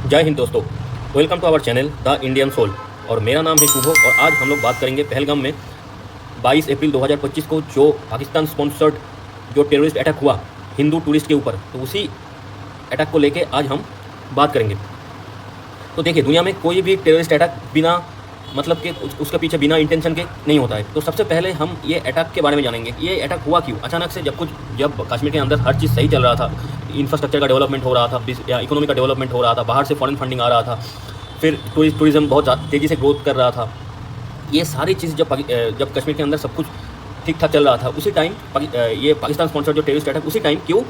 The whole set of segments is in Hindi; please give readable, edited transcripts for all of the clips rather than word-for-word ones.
जय हिंद दोस्तों, welcome to our channel the Indian soul. और मेरा नाम है शुभो और आज हम लोग बात करेंगे पहलगाम में 22 अप्रैल 2025 को जो पाकिस्तान स्पॉन्सर्ड जो टेररिस्ट अटैक हुआ हिंदू टूरिस्ट के ऊपर, तो उसी अटैक को लेके आज हम बात करेंगे। तो देखिए, दुनिया में कोई भी टेररिस्ट अटैक बिना मतलब के उसके पीछे बिना इंटेंशन के नहीं होता है। तो सबसे पहले हम ये अटैक के बारे में जानेंगे। ये अटैक हुआ क्यों अचानक से, जब कश्मीर के अंदर हर चीज़ सही चल रहा था, इंफ्रास्ट्रक्चर का डेवलपमेंट हो रहा था, इकोनॉमी का डेवलपमेंट हो रहा था, बाहर से फॉरेन फंडिंग आ रहा था, फिर टूरिज़्म बहुत तेज़ी से ग्रोथ कर रहा था। ये सारी चीज़ जब कश्मीर के अंदर सब कुछ ठीक ठाक चल रहा था, उसी टाइम ये पाकिस्तान स्पॉन्सर जो टेररिस्ट अटैक उसी टाइम क्यों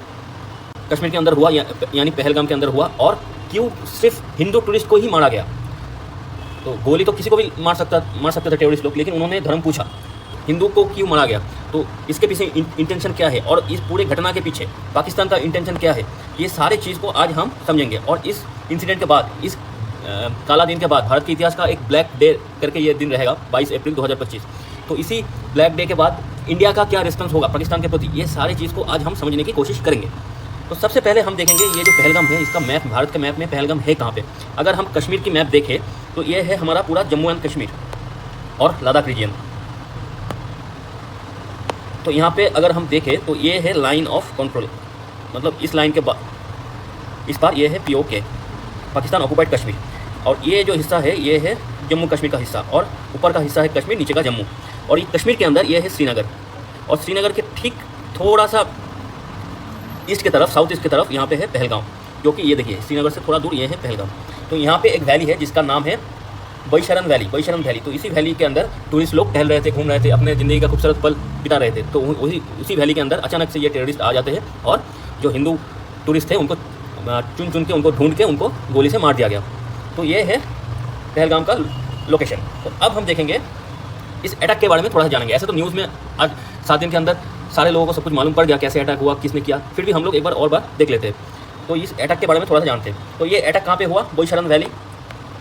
कश्मीर के अंदर हुआ, यानी पहलगाम के अंदर हुआ, और क्यों सिर्फ हिंदू टूरिस्ट को ही मारा गया। तो गोली तो किसी को भी मार सकते थे टेररिस्ट लोग, लेकिन उन्होंने धर्म पूछा, हिंदू को क्यों मारा गया। तो इसके पीछे इंटेंशन क्या है और इस पूरे घटना के पीछे पाकिस्तान का इंटेंशन क्या है, ये सारे चीज़ को आज हम समझेंगे। और इस इंसिडेंट के बाद, इस काला दिन के बाद भारत के इतिहास का एक ब्लैक डे करके ये दिन रहेगा 22 अप्रैल 2025। तो इसी ब्लैक डे के बाद इंडिया का क्या रिस्पॉन्स होगा पाकिस्तान के प्रति, ये सारी चीज़ को आज हम समझने की कोशिश करेंगे। तो सबसे पहले हम देखेंगे ये जो पहलगाम है, इसका मैप, भारत के मैप में पहलगाम है कहाँ पे। अगर हम कश्मीर की मैप देखें तो ये है हमारा पूरा जम्मू एंड कश्मीर और लद्दाख रीजन। तो यहाँ पे अगर हम देखें तो ये है लाइन ऑफ कंट्रोल, मतलब इस लाइन के बाद इस बार ये है POK, पाकिस्तान ऑक्युपाइड कश्मीर। और ये जो हिस्सा है ये है जम्मू कश्मीर का हिस्सा, और ऊपर का हिस्सा है कश्मीर, नीचे का जम्मू। और ये कश्मीर के अंदर ये है श्रीनगर, और श्रीनगर के ठीक थोड़ा सा ईस्ट की तरफ, साउथ ईस्ट की तरफ यहाँ पे है पहलगाम, जो कि ये देखिए श्रीनगर से थोड़ा दूर ये है पहलगाम। तो यहाँ पे एक वैली है जिसका नाम है बैशरन वैली। तो इसी वैली के अंदर टूरिस्ट लोग टहल रहे थे, घूम रहे थे, अपने ज़िंदगी का खूबसूरत पल बिता रहे थे। तो उसी वैली के अंदर अचानक से ये टेररिस्ट आ जाते हैं और जो हिंदू टूरिस्ट थे उनको चुन के, उनको ढूंढ के उनको गोली से मार दिया गया। तो ये है पहलगाम का लोकेशन। तो अब हम देखेंगे इस अटैक के बारे में थोड़ा सा जानेंगे। ऐसे तो न्यूज़ में आज 7 दिन के अंदर सारे लोगों को सब कुछ मालूम पड़ गया, कैसे अटैक हुआ, किसने किया, फिर भी हम लोग एक बार देख लेते हैं। तो इस अटैक के बारे में थोड़ा सा जानते हैं। तो ये अटैक कहाँ पे हुआ, बैशरन वैली,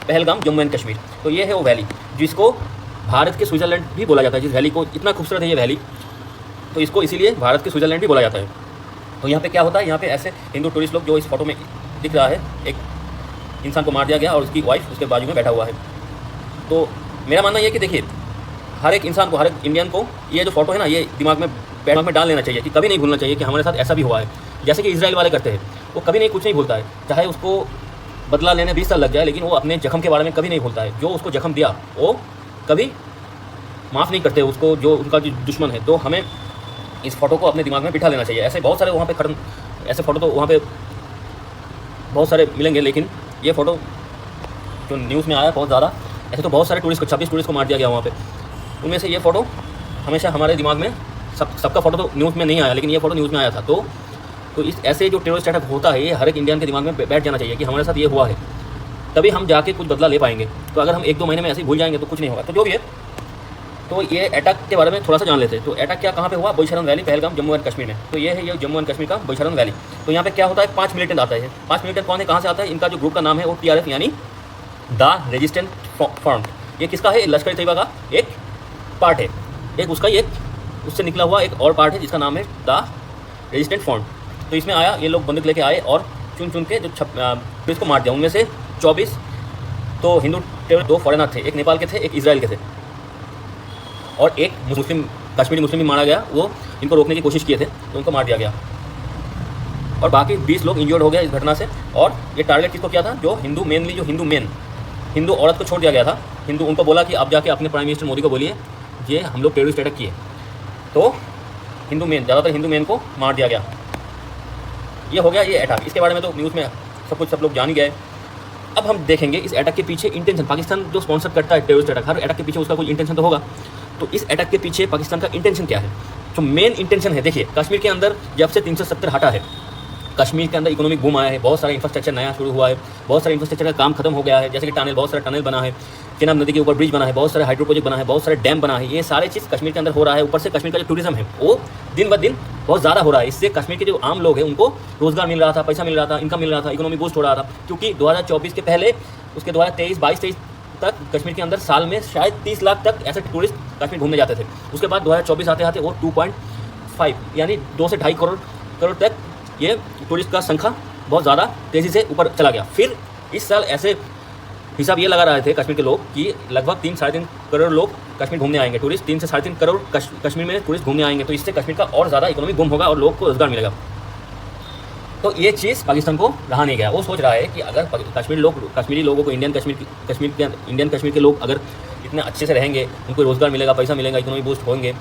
पहलगाम, जम्मू एंड कश्मीर। तो ये है वो वैली जिसको भारत के स्विट्ज़रलैंड भी बोला जाता है। जिस वैली को, इतना खूबसूरत है ये वैली, तो इसको इसीलिए भारत के स्विट्ज़रलैंड भी बोला जाता है। तो यहाँ पे क्या होता है, यहाँ पे ऐसे हिंदू टूरिस्ट लोग, जो इस फोटो में दिख रहा है, एक इंसान को मार दिया गया और उसकी वाइफ उसके बाजू में बैठा हुआ है। तो मेरा मानना ये है कि देखिए, हर एक इंसान को, हर एक इंडियन को ये जो फोटो है ना, ये दिमाग में डाल लेना चाहिए कि कभी नहीं भूलना चाहिए कि हमारे साथ ऐसा भी हुआ है। जैसे कि इजराइल वाले करते हैं, वो कभी नहीं, कुछ नहीं भूलता है, चाहे उसको बदला लेने 20 साल लग जाए, लेकिन वो अपने जख्म के बारे में कभी नहीं भूलता है। जो उसको जख्म दिया वो कभी माफ़ नहीं करते उसको, जो उनका जो दुश्मन है। तो हमें इस फोटो को अपने दिमाग में बिठा लेना चाहिए। ऐसे बहुत सारे वहाँ पे ऐसे फ़ोटो तो वहाँ पे बहुत सारे मिलेंगे, लेकिन ये फ़ोटो जो न्यूज़ में आया बहुत ज़्यादा, ऐसे तो बहुत सारे टूरिस्ट को, 26 टूरिस्ट को मार दिया गया वहाँ पे। उनमें से ये फ़ोटो हमेशा हमारे दिमाग में, सबका फ़ोटो तो न्यूज़ में नहीं आया, लेकिन ये फ़ोटो न्यूज़ में आया था। तो इस ऐसे जो टेररिस्ट अटैक होता है, ये हर एक इंडियन के दिमाग में बैठ जाना चाहिए कि हमारे साथ ये हुआ है, तभी हम जाके कुछ बदला ले पाएंगे। तो अगर हम 1-2 महीने में ऐसे ही भूल जाएंगे तो कुछ नहीं होगा। तो जो भी है, तो ये अटैक के बारे में थोड़ा सा जान लेते हैं। तो अटैक क्या, कहाँ पे हुआ, बैशरन वैली, पहलगाम, जम्मू एंड कश्मीर में। तो ये है, ये जम्मू एंड कश्मीर का बैशरन वैली। तो यहाँ पे क्या होता है, 5 मिलिटेंट आता है। 5 मिलिटेंट कौन है, कहाँ से आता है, इनका जो ग्रुप का नाम है वो TRF, यानी द रेजिस्टेंट फ्रंट। ये किसका है, लश्कर तैयबा का एक पार्ट है, एक उसका एक उससे निकला हुआ एक और पार्ट है जिसका नाम है द रेजिस्टेंट फ्रंट। तो इसमें आया, ये लोग बंदूक लेके आए और चुन के जो पुलिस को मार दिया। उनमें से 24 तो हिंदू टेररिस्ट, 2 फॉरेनर थे, एक नेपाल के थे, एक इजराइल के थे, और एक मुस्लिम, कश्मीरी मुस्लिम भी मारा गया। वो इनको रोकने की कोशिश किए थे तो उनको मार दिया गया, और बाकी 20 लोग इंजर्ड हो गए इस घटना से। और ये टारगेट किसको किया था, जो हिंदू, मेनली जो हिंदू औरत को छोड़ दिया गया था। हिंदू, उनको बोला कि आप जाके अपने प्राइम मिनिस्टर मोदी को बोलिए ये हम लोग टेररिस्ट अटैक किए। तो ज़्यादातर हिंदू मेन को मार दिया गया। ये हो गया ये अटैक। इसके बारे में तो न्यूज़ में सब लोग जान ही गए। अब हम देखेंगे इस अटैक के पीछे इंटेंशन। पाकिस्तान जो स्पॉन्सर करता है टेररिस्ट अटैक, हर अटैक के पीछे उसका कोई इंटेंशन तो होगा। तो इस अटैक के पीछे पाकिस्तान का इंटेंशन क्या है, जो मेन इंटेंशन है, देखिए, कश्मीर के अंदर जब से 370 हटा है, कश्मीर के अंदर इकोनॉमिक बूम आया है, बहुत सारा इंफ्रास्ट्रक्चर नया शुरू हुआ है, बहुत सारे इंफ्रास्ट्रक्चर का काम खत्म हो गया है, जैसे कि टनल, बहुत सारा टनल बना है, चेनाब नदी के ऊपर ब्रिज बना है, बहुत सारे हाइड्रो प्रोजेक्ट बना है, बहुत सारे डैम बना है। ये सारे चीज़ कश्मीर के अंदर हो रहा है। ऊपर से कश्मीर का जो टूरिज्म है वो दिन ब दिन बहुत ज़्यादा हो रहा है। इससे कश्मीर के जो आम लोग हैं उनको रोज़गार मिल रहा था, पैसा मिल रहा था, इनकम मिल रहा था, इकोनॉमी बूस्ट हो रहा था। क्योंकि 2024 के पहले, उसके 2023 तक कश्मीर के अंदर साल में शायद 30 लाख तक ऐसे टूरिस्ट कश्मीर घूमने जाते थे। उसके बाद 2024 आते आते वो 2.5 यानी 2 से 2.5 करोड़ तक ये टूरिस्ट का संख्या बहुत ज़्यादा तेज़ी से ऊपर चला गया। फिर इस साल ऐसे हिसाब ये लगा रहे थे कश्मीर के लोग कि लगभग 3-3.5 करोड़ लोग कश्मीर घूमने आएंगे, टूरिस्ट 3 से 3.5 करोड़ कश्मीर में टूरिस्ट घूमने आएंगे, तो इससे कश्मीर का और ज़्यादा इकोनॉमी बूम होगा और लोग को रोजगार मिलेगा। तो ये चीज़ पाकिस्तान को रहा नहीं गया। वो सोच रहा है कि अगर कश्मीरी लोगों को इंडियन कश्मीर के लोग अगर इतने अच्छे से रहेंगे, उनको रोज़गार मिलेगा, पैसा मिलेगा, इकोनॉमी बूस्ट होंगे,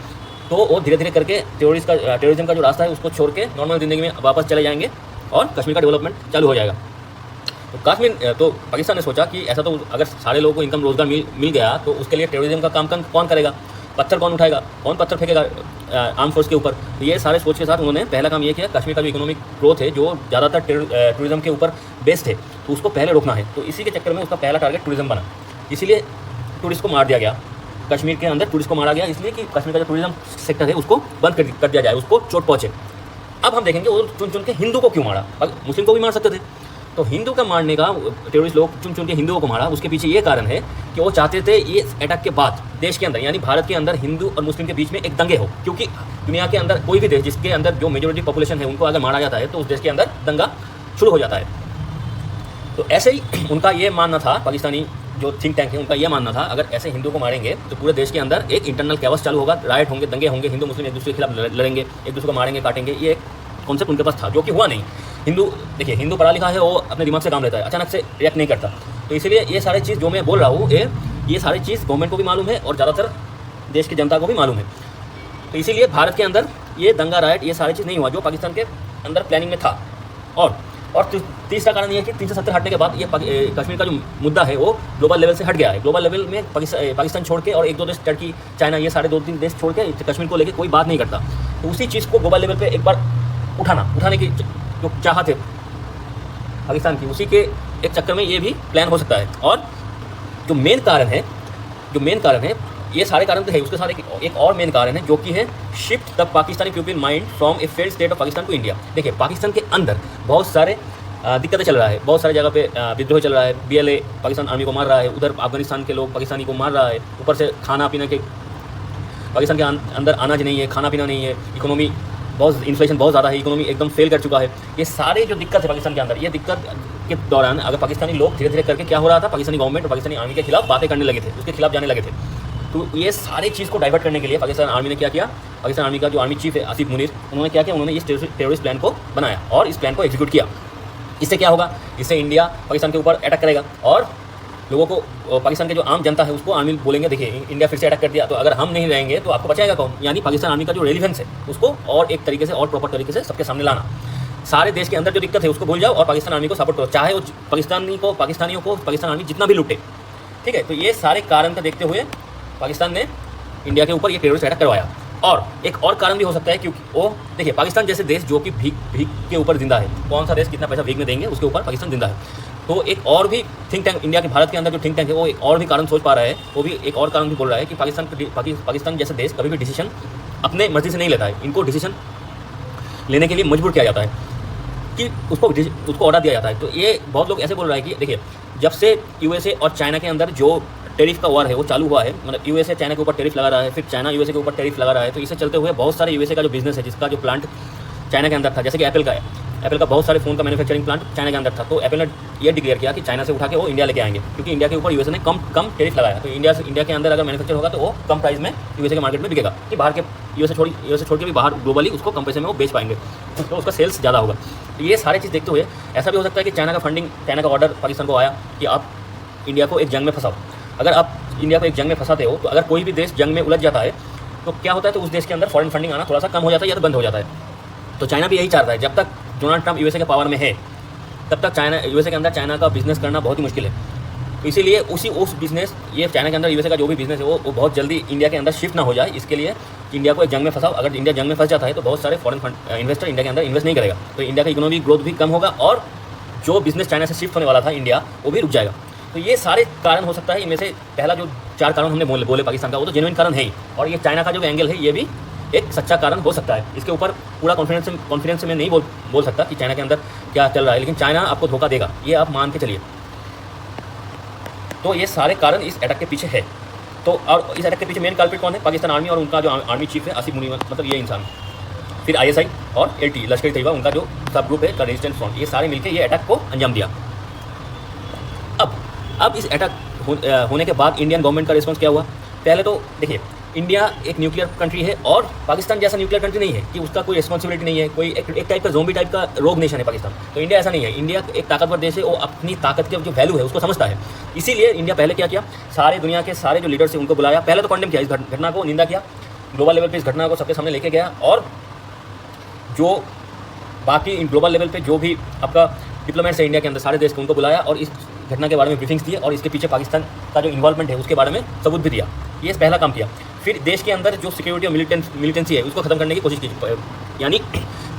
तो वो धीरे धीरे करके टेररिज्म का जो रास्ता है उसको छोड़ के नॉर्मल ज़िंदगी में वापस चले जाएंगे और कश्मीर का डेवलपमेंट चालू हो जाएगा। तो पाकिस्तान ने सोचा कि ऐसा तो अगर सारे लोगों को इनकम रोज़गार मिल गया तो उसके लिए टेररिज्म का काम कौन करेगा, पत्थर कौन उठाएगा, कौन पत्थर फेंकेगा आर्म फोर्स के ऊपर। तो ये सारे सोच के साथ उन्होंने पहला काम ये किया, कश्मीर का जो इकोनॉमिक ग्रोथ है जो ज़्यादातर टूरिज्म के ऊपर बेस्ड है, तो उसको पहले रोकना है। तो इसी के चक्कर में उसका पहला टारगेट टूरिज्म बना। इसीलिए टूरिस्ट को मार दिया गया, कश्मीर के अंदर टूरिस्ट को मारा गया, इसलिए कि कश्मीर का जो टूरिज्म सेक्टर है उसको बंद कर दिया जाए, उसको चोट पहुँचे। अब हम देखेंगे वो चुन के हिंदू को क्यों मारा, मुस्लिम को भी मार सकते थे। तो हिंदू का मारने का, टेररिस्ट लोग चुन के हिंदुओं को मारा, उसके पीछे ये कारण है कि वो चाहते थे ये अटैक के बाद देश के अंदर यानी भारत के अंदर हिंदू और मुस्लिम के बीच में एक दंगे हो, क्योंकि दुनिया के अंदर कोई भी देश जिसके अंदर जो मेजोरिटी पॉपुलेशन है उनको अगर मारा जाता है तो उस देश के अंदर दंगा शुरू हो जाता है। तो ऐसे ही उनका ये मानना था, पाकिस्तानी जो थिंक टैंक है उनका ये मानना था, अगर ऐसे हिंदू को मारेंगे तो पूरे देश के अंदर एक इंटरनल कैओस चालू होगा, राइट होंगे, दंगे होंगे, हिंदू मुस्लिम एक दूसरे के खिलाफ लड़ेंगे, एक दूसरे को मारेंगे, काटेंगे। ये एक कॉन्सेप्ट उनके पास था जो कि हुआ नहीं। देखिए हिंदू पढ़ा लिखा है, वो अपने दिमाग से काम लेता है, अचानक से रिएक्ट नहीं करता। तो इसीलिए ये सारी चीज़ जो मैं बोल रहा हूँ ये सारी चीज़ गवर्नमेंट को भी मालूम है और ज़्यादातर देश की जनता को भी मालूम है। तो इसीलिए भारत के अंदर ये दंगा राइट ये सारी चीज़ नहीं हुआ जो पाकिस्तान के अंदर प्लानिंग में था। और तीसरा कारण ये है कि 370 हटने के बाद ये कश्मीर का जो मुद्दा है वो ग्लोबल लेवल से हट गया है। ग्लोबल लेवल में पाकिस्तान छोड़ के और एक दो देश, टर्की, चाइना, ये सारे 2-3 देश छोड़ के कश्मीर को लेकर कोई बात नहीं करता। तो उसी चीज़ को ग्लोबल लेवल पर एक बार उठाने की जो चाहत है पाकिस्तान की, उसी के एक चक्कर में ये भी प्लान हो सकता है। और जो मेन कारण है ये सारे कारण तो है, उसके साथ एक और मेन कारण है जो कि है shift the Pakistani people mind from a failed state of Pakistan to India. देखिए पाकिस्तान के अंदर बहुत सारे दिक्कतें चल रहा है, बहुत सारी जगह पे विद्रोह चल रहा है, BLA पाकिस्तान आर्मी को मार रहा है, उधर अफगानिस्तान के लोग पाकिस्तानी को मार रहा है, ऊपर से खाना पीना के पाकिस्तान के अंदर अनाज नहीं है, खाना पीना नहीं है, इकोनॉमी बहुत इन्फ्लेशन बहुत ज़्यादा है, इकोनॉमी एकदम फेल कर चुका है। ये सारे जो दिक्कत है पाकिस्तान के अंदर, ये दिक्कत के दौरान अगर पाकिस्तानी लोग धीरे धीरे करके क्या हो रहा था, पाकिस्तानी गवर्नमेंट और पाकिस्तानी आर्मी के खिलाफ बातें करने लगे थे, उसके खिलाफ जाने लगे थे। तो ये सारी चीज़ को डाइवर्ट करने के लिए पाकिस्तान आर्मी ने क्या किया, पाकिस्तान आर्मी का जो आर्मी चीफ है आसिफ मुनीर, उन्होंने क्या किया, उन्होंने इस टेररिस्ट प्लान को बनाया और इस प्लान को एग्जीक्यूट किया। इससे क्या होगा, इससे इंडिया पाकिस्तान के ऊपर अटैक करेगा और लोगों को, पाकिस्तान के जो आम जनता है उसको आर्मी बोलेंगे देखिए इंडिया फिर से अटैक कर दिया, तो अगर हम नहीं रहेंगे तो आपको बचाएगा कौन। यानी पाकिस्तान आर्मी का जो रेलिवेंस है उसको और एक तरीके से और प्रॉपर तरीके से सबके सामने लाना। सारे देश के अंदर जो दिक्कत है उसको भूल जाओ और पाकिस्तान आर्मी को सपोर्ट करो, चाहे वो पाकिस्तानियों को पाकिस्तान आर्मी जितना भी लूटे, ठीक है। तो ये सारे कारण का देखते हुए पाकिस्तान ने इंडिया के ऊपर ये टेररिस्ट अटैक करवाया। और एक और कारण भी हो सकता है क्योंकि वो देखिए पाकिस्तान जैसे देश जो कि भीख के ऊपर जिंदा है, कौन सा देश कितना पैसा भीख में देंगे उसके ऊपर पाकिस्तान जिंदा है। तो एक और भी थिंक टैंक इंडिया के भारत के अंदर जो थिंक टैंक है वो एक और भी कारण सोच पा रहा है, वो भी एक और कारण भी बोल रहा है कि पाकिस्तान जैसे देश कभी भी डिसीजन अपने मर्जी से नहीं लेता है, इनको डिसीजन लेने के लिए मजबूर किया जाता है कि उसको ऑर्डर दिया जाता है। तो ये बहुत लोग ऐसे बोल रहा है कि देखिए जब से USA और चाइना के अंदर जो टेरिफ का वार है वो चालू हुआ है, मतलब USA चाइना के ऊपर टेरिफ लगा रहा है, फिर चाइना USA के ऊपर टेरिफ लगा रहा है, तो इससे चलते हुए बहुत सारे USA का जो बिजनेस है जिसका जो प्लांट चाइना के अंदर था, जैसे कि एप्पल का बहुत सारे फ़ोन का मैन्युफैक्चरिंग प्लांट चाइना के अंदर था, तो एप्पल ने ये डिक्लेयर किया कि चाइना से उठा के वो इंडिया लेके आएंगे, क्योंकि इंडिया के ऊपर USA ने कम टेरिफ लगाया। तो इंडिया के अंदर अगर मैन्युफैक्चर होगा तो वो कम प्राइस में USA के मार्केट में बिकेगा, कि बाहर के USA छोड़ के भी बाहर ग्लोबली उसको कम पैसे में वो बेच पाएंगे, तो उसका सेल्स ज़्यादा होगा। तो ये सारे चीज़ देखते हुए ऐसा भी हो सकता है कि चाइना का ऑर्डर पाकिस्तान को आया कि आप इंडिया को एक जंग में फंसाओ। अगर आप इंडिया को एक जंग में फंसाते हो तो अगर कोई भी देश जंग में उलझ जाता है तो क्या होता है, तो उस देश के अंदर फॉरेन फंडिंग आना थोड़ा सा कम हो जाता है या तो बंद हो जाता है। तो चाइना भी यही चाहता है, जब तक डोनाल्ड ट्रंप USA के पावर में है तब तक USA के अंदर चाइना का बिजनेस करना बहुत ही मुश्किल है। तो इसीलिए उस बिजनेस ये चाइना के अंदर USA का जो भी बिजनेस है वो बहुत जल्दी इंडिया के अंदर शिफ्ट ना हो जाए, इसके लिए इंडिया को एक जंग में फंसाओ। अगर इंडिया जंग में फंस जाता है तो बहुत सारे फॉरेन इन्वेस्टर इंडिया के अंदर इन्वेस्ट नहीं करेगा, तो इंडिया का इकोनॉमिक ग्रोथ भी कम होगा और जो बिजनेस चाइना से शिफ्ट होने वाला था इंडिया वो भी रुक जाएगा। तो ये सारे कारण हो सकता है। इनमें से पहला जो 4 कारण हमने बोले पाकिस्तान का, वो तो जेन्युइन कारण है ही, और ये चाइना का जो एंगल है ये भी एक सच्चा कारण हो सकता है। इसके ऊपर पूरा कॉन्फिडेंस से मैं नहीं बोल सकता कि चाइना के अंदर क्या चल रहा है, लेकिन चाइना आपको धोखा देगा, ये आप मान के चलिए। तो ये सारे कारण इस अटैक के पीछे है। तो और इस अटैक के पीछे मेन कल्प्रिट कौन है, पाकिस्तान आर्मी और उनका जो आर्मी चीफ है आसिफ मुनीर, मतलब ये इंसान, फिर ISI और LT लश्कर-ए-तैयबा उनका जो सब ग्रुप है का रेजिस्टेंस फ्रंट, ये सारे मिलकर ये अटैक को अंजाम दिया। अब इस अटैक होने के बाद इंडियन गवर्नमेंट का रिस्पॉन्स क्या हुआ? पहले तो देखिए, इंडिया एक न्यूक्लियर कंट्री है और पाकिस्तान जैसा न्यूक्लियर कंट्री नहीं है कि उसका कोई रिस्पॉन्सिबिलिटी नहीं है, कोई एक टाइप का ज़ोंबी टाइप का रोग नेशन है पाकिस्तान। तो इंडिया ऐसा नहीं है, इंडिया एक ताकतवर देश है, वो अपनी ताकत के जो वैल्यू है उसको समझता है। इसीलिए इंडिया पहले क्या किया, सारे दुनिया के सारे जो लीडर्स हैं उनको बुलाया, पहले तो कंडेम किया, इस घटना को निंदा किया, ग्लोबल लेवल पर इस घटना को सबके सामने लेके गया, और जो बाकी ग्लोबल लेवल पे जो भी आपका डिप्लोमेट्स है इंडिया के अंदर सारे देश को, उनको बुलाया और इस घटना के बारे में ब्रीफिंग्स दिए और इसके पीछे पाकिस्तान का जो इन्वॉल्वमेंट है उसके बारे में सबूत भी दिया। ये पहला काम किया। फिर देश के अंदर जो सिक्योरिटी और मिलिटेंसी है उसको खत्म करने की कोशिश की, यानी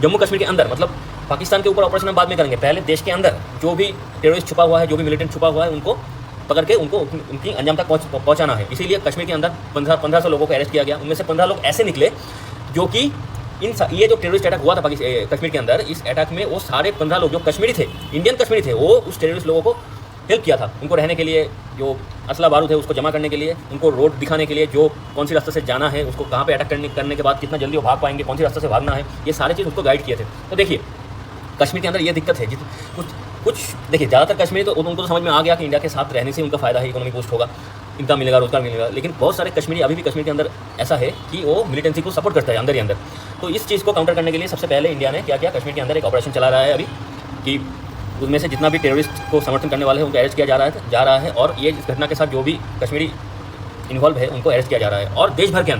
जम्मू कश्मीर के अंदर, मतलब पाकिस्तान के ऊपर ऑपरेशन हम बाद में करेंगे, पहले देश के अंदर जो भी टेररिस्ट छुपा हुआ है, जो भी मिलिटेंट छुपा हुआ है, उनको पकड़ के उनको उनकी अंजाम तक पहुँचाना है। इसीलिए कश्मीर के अंदर 1500 लोगों को अरेस्ट किया गया। उनमें से 15 लोग ऐसे निकले जो कि ये जो टेररिस्ट अटैक हुआ था कश्मीर के अंदर, इस अटैक में वो सारे 15 लोग जो कश्मीरी थे, इंडियन कश्मीरी थे, वो उस टेररिस्ट लोगों को हेल्प किया था, उनको रहने के लिए, जो असला बारूद है उसको जमा करने के लिए, उनको रोड दिखाने के लिए, जो कौन सी रास्ते से जाना है, उसको कहाँ पे अटैक करने के बाद कितना जल्दी वो भाग पाएंगे, कौन सी रास्ते से भागना है, ये सारे चीज़ उसको गाइड किए थे। तो देखिए कश्मीर के अंदर ये दिक्कत है, कुछ देखिए ज़्यादातर कश्मीरी तो उनको तो समझ में आ गया कि इंडिया के साथ रहने से उनका फ़ायदा है, इकोनॉमिक बूस्ट होगा, इनकम मिलेगा, रोजगार मिलेगा, लेकिन बहुत सारे कश्मीरी अभी भी कश्मीर के अंदर ऐसा है कि वो मिलिटेंसी को सपोर्ट करता है अंदर ही अंदर। तो इस चीज़ को काउंटर करने के लिए सबसे पहले इंडिया ने क्या किया, कश्मीर के अंदर एक ऑपरेशन चला रहा है अभी, कि उसमें से जितना भी टेररिस्ट को समर्थन करने वाले हैं उनको अरेस्ट किया जा रहा है और ये इस घटना के साथ जो भी कश्मीरी इन्वॉल्व है उनको अरेस्ट किया जा रहा है। और देश भर के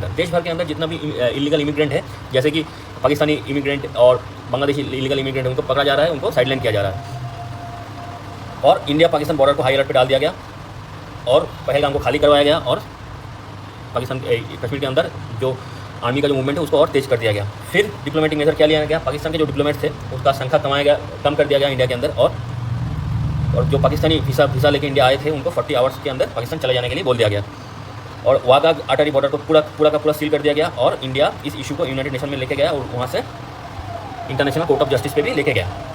अंदर जितना भी इलीगल इमिग्रेंट है, जैसे कि पाकिस्तानी इमिग्रेंट और बांग्लादेशी इलीगल इमिग्रेंट है, उनको पकड़ा जा रहा है, उनको साइडलाइन किया जा रहा है। और इंडिया पाकिस्तान बॉर्डर को हाई अलर्ट पर डाल दिया गया और पहलगाम को खाली करवाया गया और पाकिस्तान कश्मीर के अंदर जो आर्मी का जो मूवमेंट है उसको और तेज़ कर दिया गया। फिर डिप्लोमेटिक मेजर क्या लिया गया, पाकिस्तान के जो डिप्लोमेट्स थे उसका संख्या कम कर दिया गया इंडिया के अंदर, और जो पाकिस्तानी वीज़ा लेके इंडिया आए थे उनको 40 आवर्स के अंदर पाकिस्तान चले जाने के लिए बोल दिया गया। और वाघा अटारी बॉर्डर को पूरा का पूरा सील कर दिया गया और इंडिया इस इशू को यूनाइटेड नेशन में लेके गया और वहाँ से इंटरनेशनल कोर्ट ऑफ जस्टिस पे भी लेके गया।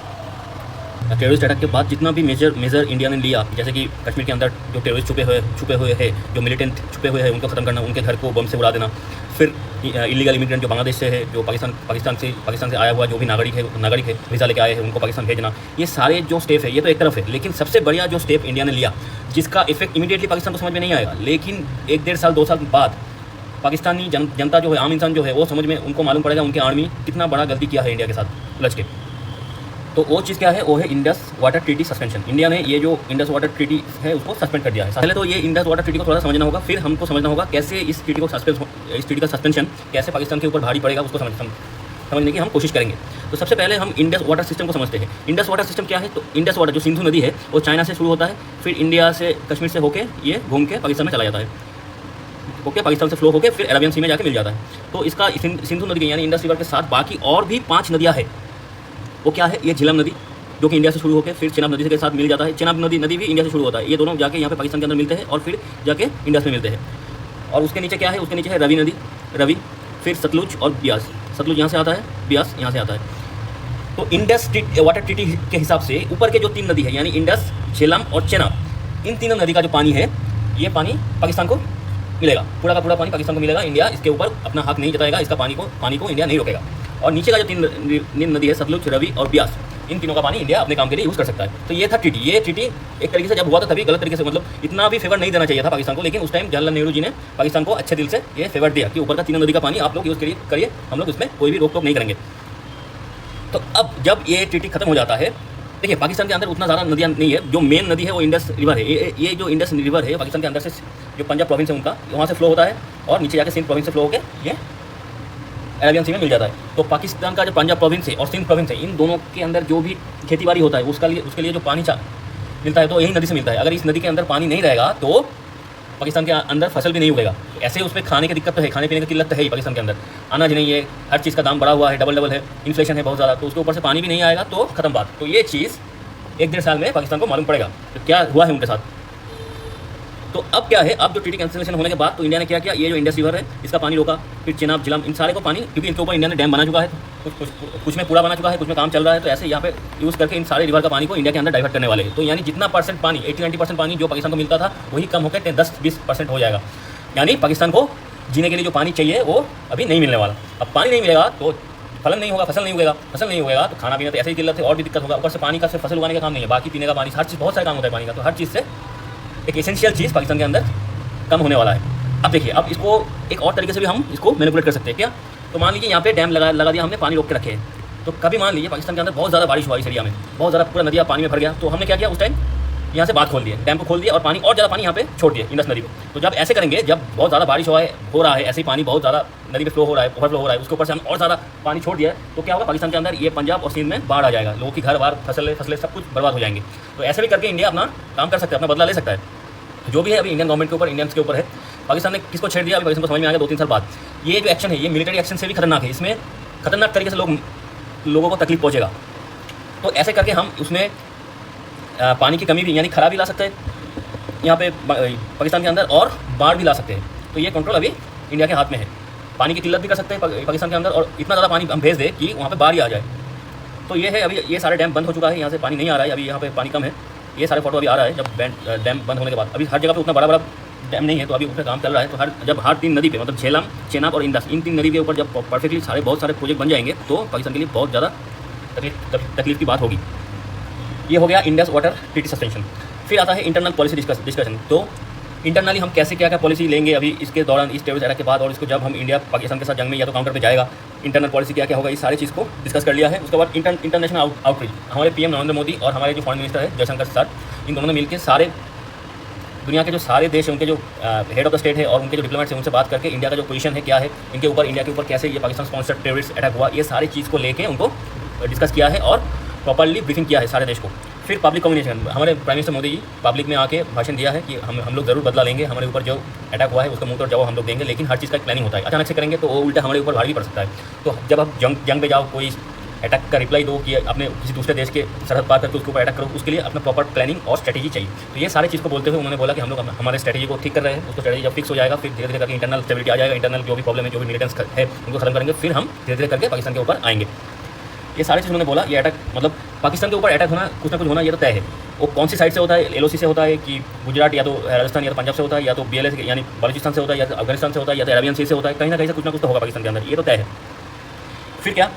टेररिस्ट अटैक के बाद जितना भी मेजर इंडिया ने लिया, जैसे कि कश्मीर के अंदर जो टेररिस्ट छुपे हुए हैं, जो मिलिटेंट छुपे हुए हैं, उनको ख़त्म करना, उनके घर को बम से उड़ा देना, फिर इलीगल इमिग्रेंट जो बांग्लादेश से है, जो पाकिस्तान से आया हुआ जो भी नागरिक है वीज़ा लेके आए हैं, उनको पाकिस्तान भेजना, ये सारे जो स्टेप है ये तो एक तरफ है, लेकिन सबसे बढ़िया जो स्टेप इंडिया ने लिया, जिसका इफेक्ट इमीडिएटली पाकिस्तान को समझ में नहीं आएगा, लेकिन 1-1.5 साल 2 साल बाद पाकिस्तानी जनता जो है, आम इंसान जो है, वो समझ में उनको मालूम पड़ेगा उनकी आर्मी कितना बड़ा गलती किया है इंडिया के साथ उलझ के। तो वो चीज़ क्या है, वो है Indus water treaty suspension. India ने ये जो इंडस वाटर ट्रीटी है उसको सस्पेंड कर दिया है। पहले तो ये इंडस वाटर ट्रीटी को थोड़ा समझना होगा, फिर हमको समझना होगा कैसे इस ट्रीटी का सस्पेंशन कैसे पाकिस्तान के ऊपर भारी पड़ेगा, उसको समझने की हम कोशिश करेंगे। तो सबसे पहले हम इंडस वाटर सिस्टम को समझते हैं। इंडस वाटर सिस्टम क्या है, तो इंडस वाटर जो सिंधु नदी है वो चाइना से शुरू होता है, फिर इंडिया से कश्मीर से होके ये घूम के पाकिस्तान में चला जाता है, ओके, पाकिस्तान से फ्लो होकर फिर अरेबियन सी में जाके मिल जाता है। तो इसका सिंधु नदी यानी इंडस रिवर के साथ बाकी और भी 5 नदियाँ हैं। वो क्या है, ये झीलम नदी जो कि इंडिया से शुरू होकर फिर चेनाब नदी के साथ मिल जाता है। चेनाब नदी भी इंडिया से शुरू होता है। ये दोनों जाके यहाँ पे पाकिस्तान के अंदर मिलते हैं और फिर जाके इंडस में मिलते हैं। और उसके नीचे क्या है, उसके नीचे है रवि नदी, फिर सतलुज और ब्यास। सतलुज यहाँ से आता है, ब्यास यहाँ से आता है। तो इंडस वाटर ट्रीटी के हिसाब से ऊपर के जो 3 नदी है यानी इंडस, झेलम और चेनाब, इन तीनों नदी का जो पानी है ये पानी पाकिस्तान को मिलेगा, पूरा का पूरा पानी पाकिस्तान को मिलेगा। इंडिया इसके ऊपर अपना हक नहीं जताएगा, इसका पानी को इंडिया नहीं रोकेगा। और नीचे का जो 3 नदी है, सतलुज, रवि और ब्यास, इन तीनों का पानी इंडिया अपने काम के लिए यूज़ कर सकता है। तो ये था ट्रीटी। ये ट्रीटी एक तरीके से जब हुआ था तभी गलत तरीके से, मतलब इतना भी फेवर नहीं देना चाहिए था पाकिस्तान को, लेकिन उस टाइम जवाहरलाल नेहरू जी ने पाकिस्तान को अच्छे दिल से ये फेवर दिया कि ऊपर का 3 नदी का पानी आप लोग यूज़ करिए, हम लोग इसमें कोई भी रोक टोक नहीं करेंगे। तो अब जब ये ट्रीटी खत्म हो जाता है, देखिए पाकिस्तान के अंदर उतना ज़्यादा नदियाँ नहीं है। जो मेन नदी है वो इंडस रिवर है। ये जो इंडस रिवर है पाकिस्तान के अंदर से जो पंजाब प्रोविंस है उनका, वहाँ से फ्लो होता है और नीचे जाके सिंध प्रोविंस से फ्लो होकर ये अरेबियन सी में मिल जाता है। तो पाकिस्तान का जो पंजाब प्रोविंस है और सिंध प्रोविंस है, इन दोनों के अंदर जो भी खेतीबाड़ी होता है उसके लिए जो पानी मिलता है तो यही नदी से मिलता है। अगर इस नदी के अंदर पानी नहीं रहेगा तो पाकिस्तान के अंदर फसल भी नहीं उगेगा। तो ऐसे उसमें खाने की दिक्कत तो है, खाने पीने की किल्लत तो है ही पाकिस्तान के अंदर, अनाज नहीं है, हर चीज़ का दाम बढ़ा हुआ है, डबल है, इन्फ्लेशन है बहुत ज़्यादा। तो उसके ऊपर से पानी भी नहीं आएगा तो खत्म बात। तो ये चीज़ 1-1.5 साल में पाकिस्तान को मालूम पड़ेगा तो क्या हुआ है उनके साथ। तो अब क्या है, अब जो ट्रीटी कैंसिलेशन होने के बाद तो इंडिया ने क्या किया, ये जो इंडस रिवर है इसका पानी रोका, फिर चेनाब, झीलम, इन सारे को पानी, क्योंकि इनके ऊपर इंडिया ने डैम बना चुका है, कुछ में पूरा बना चुका है, कुछ में काम चल रहा है। तो ऐसे यहाँ पे यूज़ करके इन सारे रिवर का पानी को इंडिया के अंदर डाइवर्ट करने वाले हैं। तो यानी जितना परसेंट पानी 80-90% पानी जो पाकिस्तान को मिलता था वही कम होकर 10-20% हो जाएगा। यानी पाकिस्तान को जीने के लिए जो पानी चाहिए वो अभी नहीं मिलने वाला। अब पानी नहीं मिलेगा तो फलन नहीं होगा, फसल नहीं उगेगा तो खाना पीना तो ऐसे ही किल्लत है और भी दिक्कत होगा। ऊपर से पानी का सिर्फ फसल उगाने का काम नहीं है, बाकी पीने का पानी, हर चीज़, बहुत सारे काम होता है पानी का। तो हर चीज़ से एक एसेंशियल चीज़ पाकिस्तान के अंदर कम होने वाला है। अब देखिए, अब इसको एक और तरीके से भी हम इसको मैनिपुलेट कर सकते हैं। क्या? तो मान लीजिए यहाँ पे डैम लगा दिया हमने, पानी रोक के रखे हैं। तो कभी मान लीजिए पाकिस्तान के अंदर बहुत ज़्यादा बारिश हुआ इस एरिया में, बहुत ज़्यादा पूरा नदियाँ पानी में भर गया, तो हमने क्या किया उस टाइम, यहाँ से बात खोल दिए, डैम को खोल दिया और पानी और ज़्यादा पानी यहाँ पे छोड़ दिया इंडस नदी पे। तो जब ऐसे करेंगे, जब बहुत ज़्यादा बारिश हो रहा है, ऐसे ही पानी बहुत ज़्यादा नदी में फ्लो हो रहा है, ओवरफ्लो हो रहा है, उसके ऊपर से हम और ज़्यादा पानी छोड़ दिया, तो क्या होगा, पाकिस्तान के अंदर ये पंजाब और सिंध में बाढ़ आ जाएगा, लोगों की घर बार फसलें सब कुछ बर्बाद हो जाएंगे। तो ऐसे भी करके इंडिया अपना काम कर सकता है, अपना बदला ले सकता है। जो भी है अभी इंडियन गवर्नमेंट के ऊपर, इंडियंस के ऊपर है। पाकिस्तान ने किसको छेड़ दिया, अभी पाकिस्तान को समझ में आ गया 2-3 साल बाद। ये जो एक्शन है, ये मिलिट्री एक्शन से भी खतरनाक है, इसमें खतरनाक तरीके से लोगों को तकलीफ पहुँचेगा। तो ऐसे करके हम उसमें पानी की कमी भी यानी खराबी ला सकते हैं यहाँ पे पाकिस्तान के अंदर, और बाढ़ भी ला सकते हैं। तो ये कंट्रोल अभी इंडिया के हाथ में है। पानी की किल्लत भी कर सकते हैं पाकिस्तान के अंदर, और इतना ज़्यादा पानी हम भेज दें कि वहाँ पे बाढ़ ही आ जाए। तो ये है, अभी ये सारे डैम बंद हो चुका है, यहाँ से पानी नहीं आ रहा है, अभी यहाँ पे पानी कम है। ये सारे फोटो अभी आ रहा है जब डैम बंद होने के बाद। अभी हर जगह पे उतना बड़ा डैम नहीं है, तो अभी उस पर काम चल रहा है। तो जब हर 3 नदी पे, मतलब झेलम, चेनाब और इंडस, इन 3 नदी के ऊपर जब परफेक्टली बहुत सारे प्रोजेक्ट बन जाएंगे, तो पाकिस्तान के लिए बहुत ज़्यादा तकलीफ की बात होगी। ये हो गया इंडस वाटर ट्रीटी सस्पेंशन। फिर आता है इंटरनल पॉलिसी डिस्कशन। तो इंटरनली हम कैसे क्या पॉलिसी लेंगे अभी इसके दौरान, इस टेररिस्ट अटैक के बाद, और इसको जब हम इंडिया पाकिस्तान के साथ जंग में या तो काउंटर पे जाएगा, इंटरनल पॉलिसी क्या होगा, इस सारी चीज़ को डिस्कस कर लिया है। उसके बाद इंटरनेशनल आउटरीच, हमारे पीएम नरेंद्र मोदी और हमारे जो फॉरेन मिनिस्टर है जयशंकर प्रसाद, इन दोनों ने मिलकर सारे दुनिया के जो सारे देश हैं, उनके जो हेड ऑफ द स्टेट है और उनके जो डिप्लोमेट्स हैं, उनसे बात करके इंडिया का जो पोजीशन है क्या है, इंडिया के ऊपर कैसे ये पाकिस्तान स्पॉन्सर्ड टेररिस्ट अटैक हुआ, ये सारी चीज़ को लेके उनको डिस्कस किया है और प्रॉपर्ली ब्रीफिंग किया है सारे देश को। फिर पब्लिक कम्युनिकेशन, हमारे prime minister Modi ji public में आके भाषण दिया है कि हम लोग ज़रूर बदला लेंगे, हमारे ऊपर जो अटैक हुआ है उसका मुंह तोड़ जवाब हम लोग देंगे, लेकिन हर चीज़ का प्लानिंग होता है। अचानक से करेंगे तो वो उल्टा हमारे ऊपर भारी पड़ सकता है। तो जब आप जंग पे जाओ, कोई अटैक का रिप्लाई दो कि अपने किसी दूसरे देश के सरहद पार करके उसके ऊपर अटैक करो, उसके लिए अपना प्रॉपर प्लानिंग और स्ट्रेटेजी चाहिए। तो ये सारी चीज़ को बोलते हुए उन्होंने बोला कि हम लोग हमारे स्ट्रेटेजी को ठीक कर रहे हैं, उसको स्ट्रेटेजी जब फिक्स हो जाएगा, फिर धीरे धीरे करके इंटरनल स्टेबिलिटी आ जाएगा, इंटरनल जो भी प्रॉब्लम है, जो भी मिलिटेंस है, उनको खत्म करेंगे, फिर हम धीरे धीरे करके पाकिस्तान के ऊपर आएंगे। ये सारी चीज़ उन्होंने बोला। ये अटैक मतलब पाकिस्तान के ऊपर अटैक होना, कुछ ना कुछ होना, ये तो तय है। वो कौन सी साइड से होता है, LOC से होता है कि गुजरात या तो राजस्थान या तो पंजाब से होता है, या तो BLA से यानी बलूचिस्तान से होता है, या तो अफगानिस्तान से होता है, या तो अरेबियन सी से होता है, कहीं ना कहीं से कुछ ना कुछ तो होगा पाकिस्तान के अंदर, ये तो तय है। फिर क्या,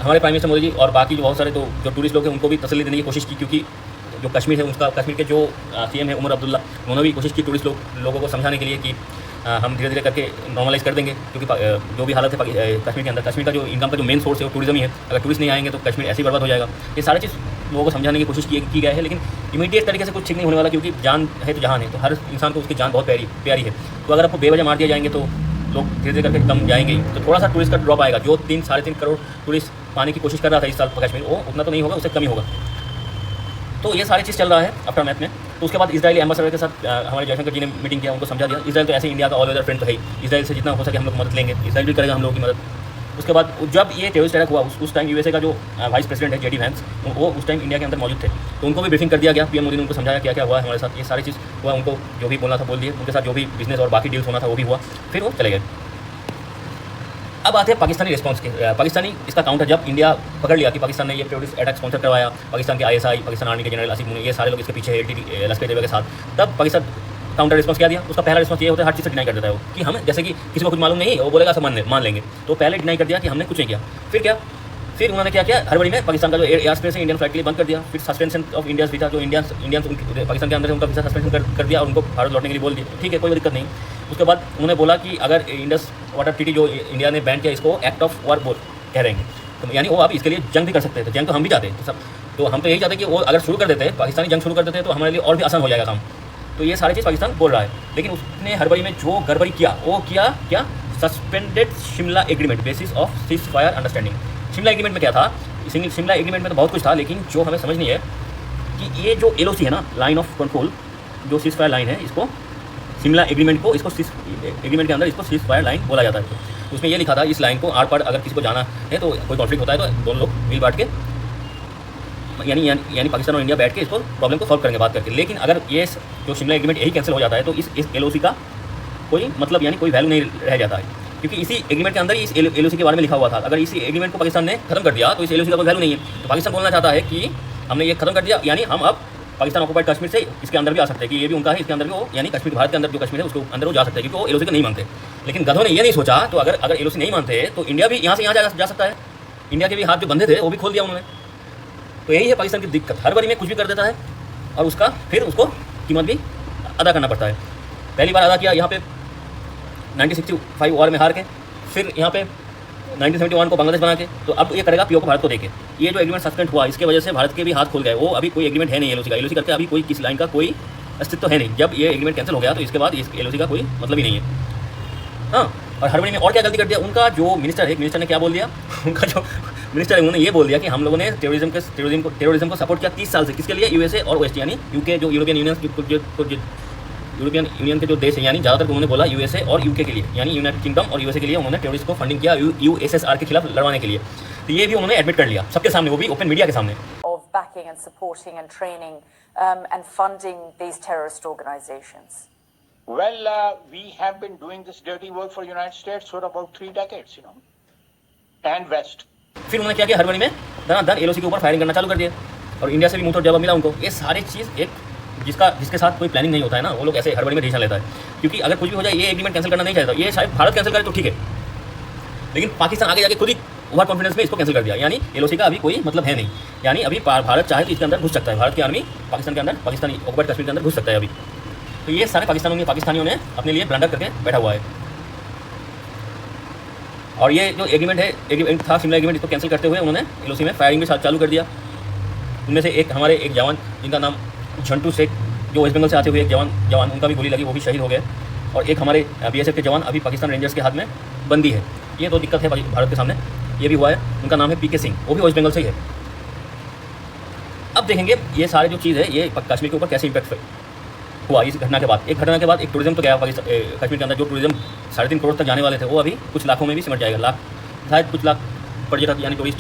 हमारे प्राइम मिनिस्टर मोदी जी और बाकी जो बहुत सारे तो जो टूरिस्ट लोग हैं उनको भी तसल्ली देने की कोशिश की, क्योंकि जो कश्मीर है उसका, कश्मीर के जो CM है उमर अब्दुल्ला, उन्होंने भी कोशिश की टूरिस्ट लोगों को समझाने के लिए कि हम धीरे धीरे करके नॉर्मलाइज कर देंगे, क्योंकि जो भी हालत है कश्मीर के अंदर, कश्मीर का जो इनकम का जो मेन सोर्स है वो टूरिज्म ही है। अगर टूरिस्ट नहीं आएंगे तो कश्मीर ऐसे ही बर्बाद हो जाएगा। ये सारी चीज़ लोगों को समझाने की कोशिश की गई है, लेकिन इमीडिएट तरीके से कुछ ठीक नहीं होने वाला, क्योंकि जान है तो जहान है, तो हर इंसान को उसकी जान बहुत प्यारी है। तो अगर आपको बेवजह मार दिया जाएंगे तो लोग धीरे धीरे करके कम जाएंगे, तो थोड़ा सा टूरिस्ट का ड्रॉप आएगा। जो 3-3.5 करोड़ टूरिस्ट पाने की कोशिश कर रहा था इस साल कश्मीर, वो उतना तो नहीं होगा, उससे कम ही होगा। तो ये सारी चीज़ चल रहा है आफ्टर मैथ में। तो उसके बाद इजरायली एम्बेसडर के साथ हमारे जयशंकर जी ने मीटिंग किया, उनको समझा दिया। इजराइल तो ऐसे इंडिया का ऑल वेदर फ्रेंड तो है ही, इजराइल से जितना हो सके हम लोग मदद लेंगे, इजराइल भी करेगा हम लोगों की मदद। उसके बाद जब ये टेररिस्ट अटैक हुआ, उस टाइम USA का जो वाइस प्रेसिडेंट है JD वैंस, वो उस टाइम इंडिया के अंदर मौजूद थे, तो उनको भी ब्रीफिंग कर दिया गया। PM मोदी ने उनको समझाया क्या क्या हुआ है हमारे साथ, ये सारी चीज़ हुआ। उनको जो भी बोलना था बोल दिए, उनके साथ जो भी बिजनेस और बाकी डील्स होना था वो भी हुआ, फिर वो चले गए। अब आते हैं पाकिस्तानी रिस्पॉन्स के। पाकिस्तानी इसका काउंटर, जब इंडिया पकड़ लिया कि पाकिस्तान ने ये टेररिस्ट अटैक स्पॉन्सर करवाया, पाकिस्तान के ISI, पाकिस्तान आर्मी के जनरल आसिफ मुनी, ये सारे लोग इसके पीछे है, लश्कर तैयबा के साथ, तब पाकिस्तान काउंटर रिस्पॉन्स क्या दिया। उसका पहला रिस्पॉन्स ये होता है, हर चीज़ से डिनाई कर देता है वो, कि हम जैसे कि किसी को कुछ मालूम नहीं है, वो बोलेगा सब मान लेंगे, तो पहले डिनाई कर दिया कि हमने कुछ नहीं किया। फिर क्या, फिर उन्होंने क्या किया, हड़बड़ी में पाकिस्तान का जो एयर स्पेस है इंडियन फ्लाइट के लिए बंद कर दिया। फिर सस्पेंशन ऑफ इंडियाज वीज़ा, जो इंडियंस पाकिस्तान के अंदर है उनका वीज़ा सस्पेंशन कर दिया और उनको भारत लौटने के लिए बोल दिया। ठीक है, कोई दिक्कत नहीं। उसके बाद उन्होंने बोला कि अगर इंडस वाटर ट्रीटी जो इंडिया ने बैन किया, इसको एक्ट ऑफ वॉर कह रहे हैं, तो यानी वो अब इसके लिए जंग भी कर सकते हैं। तो जंग तो हम भी चाहते हैं, तो हम तो यही चाहते हैं कि वो अगर शुरू कर देते हैं, पाकिस्तानी जंग शुरू कर देते हैं, तो हमारे लिए और भी आसान हो जाएगा काम। तो ये सारी चीज़ पाकिस्तान बोल रहा है, लेकिन उसने हड़बड़ी में जो गड़बड़ी किया, वो किया क्या, suspended Shimla agreement basis of cease fire understanding. Shimla agreement में क्या था, शिमला एग्रीमेंट में तो बहुत कुछ था, लेकिन जो हमें समझ नहीं है कि ये जो LOC है ना, लाइन ऑफ कंट्रोल, जो सीज फायर लाइन है, इसको शिमला एग्रीमेंट को, इसको एग्रीमेंट के अंदर इसको सीज फायर लाइन बोला जाता है। तो उसमें ये लिखा था, इस लाइन को आर पार अगर किसी को जाना है, तो कोई कॉन्फ्लिक्ट होता है, तो दोनों लोग मिल बांट के यानी पाकिस्तान और इंडिया बैठ के इसको प्रॉब्लम को सॉल्व करेंगे बात करके। लेकिन अगर ये जो शिमला एग्रीमेंट यही कैंसिल हो जाता है, तो इस LOC का कोई मतलब यानी कोई वैल्यू नहीं रह जाता है, क्योंकि इसी एग्रीमेंट के अंदर ही इस LOC के बारे में लिखा हुआ था। अगर इसी एग्रीमेंट को पाकिस्तान ने खत्म कर दिया, तो इस LOC का कोई वैल्यू नहीं है। तो पाकिस्तान बोलना चाहता है कि हमने ये खत्म कर दिया, यानी हम अब पाकिस्तान ऑक्युपाइड कश्मीर से इसके अंदर भी आ सकते हैं, कि ये भी उनका है, इसके अंदर भी वो, यानी कश्मीर, भारत के अंदर जो कश्मीर है उसके अंदर वो जा सकते हैं, क्योंकि वो LOC को नहीं मानते। लेकिन गधों ने ये नहीं सोचा, तो अगर LOC नहीं मानते तो इंडिया भी यहाँ से यहाँ जा सकता है। इंडिया के भी हाथ जो बंधे थे वो भी खोल दिया उन्होंने। तो यही है पाकिस्तान की दिक्कत, हर बारी में कुछ भी कर देता है और फिर उसको कीमत भी अदा करना पड़ता है। पहली बार अदा किया यहाँ पे 1965 वॉर में हार के, फिर यहाँ पे 1971 को बांग्लादेश बना के, तो अब ये करेगा पीओ को भारत को देके। ये जो एग्रीमेंट सस्पेंड हुआ इसके वजह से भारत के भी हाथ खुल गए। वो अभी कोई एग्रीमेंट है नहीं एलओसी का, एलओसी करके अभी कोई किसी लाइन का कोई अस्तित्व है नहीं। जब ये एग्रीमेंट कैंसिल हो गया तो इसके बाद इस एलओसी का कोई मतलब ही नहीं है। हाँ, और हरवनी में और क्या गलती कर दिया उनका जो मिनिस्टर है, मिनिस्टर ने क्या बोल दिया उनका जो मिनिस्टर है उन्होंने ये बोल दिया कि हम लोगों ने टेररिज्म को सपोर्ट किया 30 साल से। किसके लिए? यूएसए और वेस्ट यानी यूके, जो यूरोपियन यूनियन के जो देश है, यानी ज़्यादातर उन्होंने बोला यूएसए और यूके के लिए, यानी यूनाइटेड किंगडम और यूएसए के लिए उन्होंने टेररिस्ट को फंडिंग किया यूएसएसआर के खिलाफ लड़वाने के लिए। तो ये भी उन्होंने एडमिट कर लिया सबके सामने, वो भी ओपन मीडिया के सामने। Of backing and supporting and training and funding these terrorist organizations? Well, we have been doing this dirty work for United States for about 3 decades, and West. फिर उन्होंने क्या किया, हरवनी में धनाधन एलओसी के ऊपर फायरिंग करना चालू कर दिया, और इंडिया से भी मुंह तोड़ जवाब मिला उनको। ये सारी चीज़ एक जिसके साथ कोई प्लानिंग नहीं होता है ना, वो लोग ऐसे हड़बड़ी में डिसीजन लेता है। क्योंकि अगर कुछ भी हो जाए, ये एग्रीमेंट कैंसिल करना नहीं चाहता, ये शायद भारत कैंसिल करे तो ठीक है, लेकिन पाकिस्तान आगे जाके खुद ही ओवर कॉन्फिडेंस में इसको कैंसिल कर दिया। यानी एलओसी का अभी कोई मतलब है नहीं। यानी अभी भारत चाहे तो इसके अंदर घुस सकता है, भारत की आर्मी पाकिस्तान के अंदर, पाकिस्तानी ऑक्युपाइड कश्मीर के अंदर घुस सकता है अभी। तो ये सारे पाकिस्तानियों ने अपने लिए ब्लंडर करके बैठा हुआ है। और ये जो एग्रीमेंट था, शिमला एग्रीमेंट, इसको कैंसिल करते हुए उन्होंने एलओसी में फायरिंग भी चालू कर दिया। उनमें से एक हमारे एक जवान जिनका नाम झंटू शेख, जो वेस्ट बंगाल से आते हुए एक जवान उनका भी गोली लगी, वो भी शहीद हो गए। और एक हमारे बीएसएफ के जवान अभी पाकिस्तान रेंजर्स के हाथ में बंदी है। ये दो दिक्कत है भारत के सामने, ये भी हुआ है। उनका नाम है पीके सिंह, वो भी वेस्ट बंगाल से ही है। अब देखेंगे ये सारे जो चीज़ है ये कश्मीर के ऊपर कैसे इम्पैक्ट हुआ इस घटना के बाद। एक घटना के बाद एक टूरिज्म तो गया कश्मीर के अंदर, जो टूरिज्म 3.5 करोड़ तक जाने वाले थे, वो अभी कुछ लाखों में भी सिमट जाएगा। शायद कुछ लाख पर्यटक यानी टूरिस्ट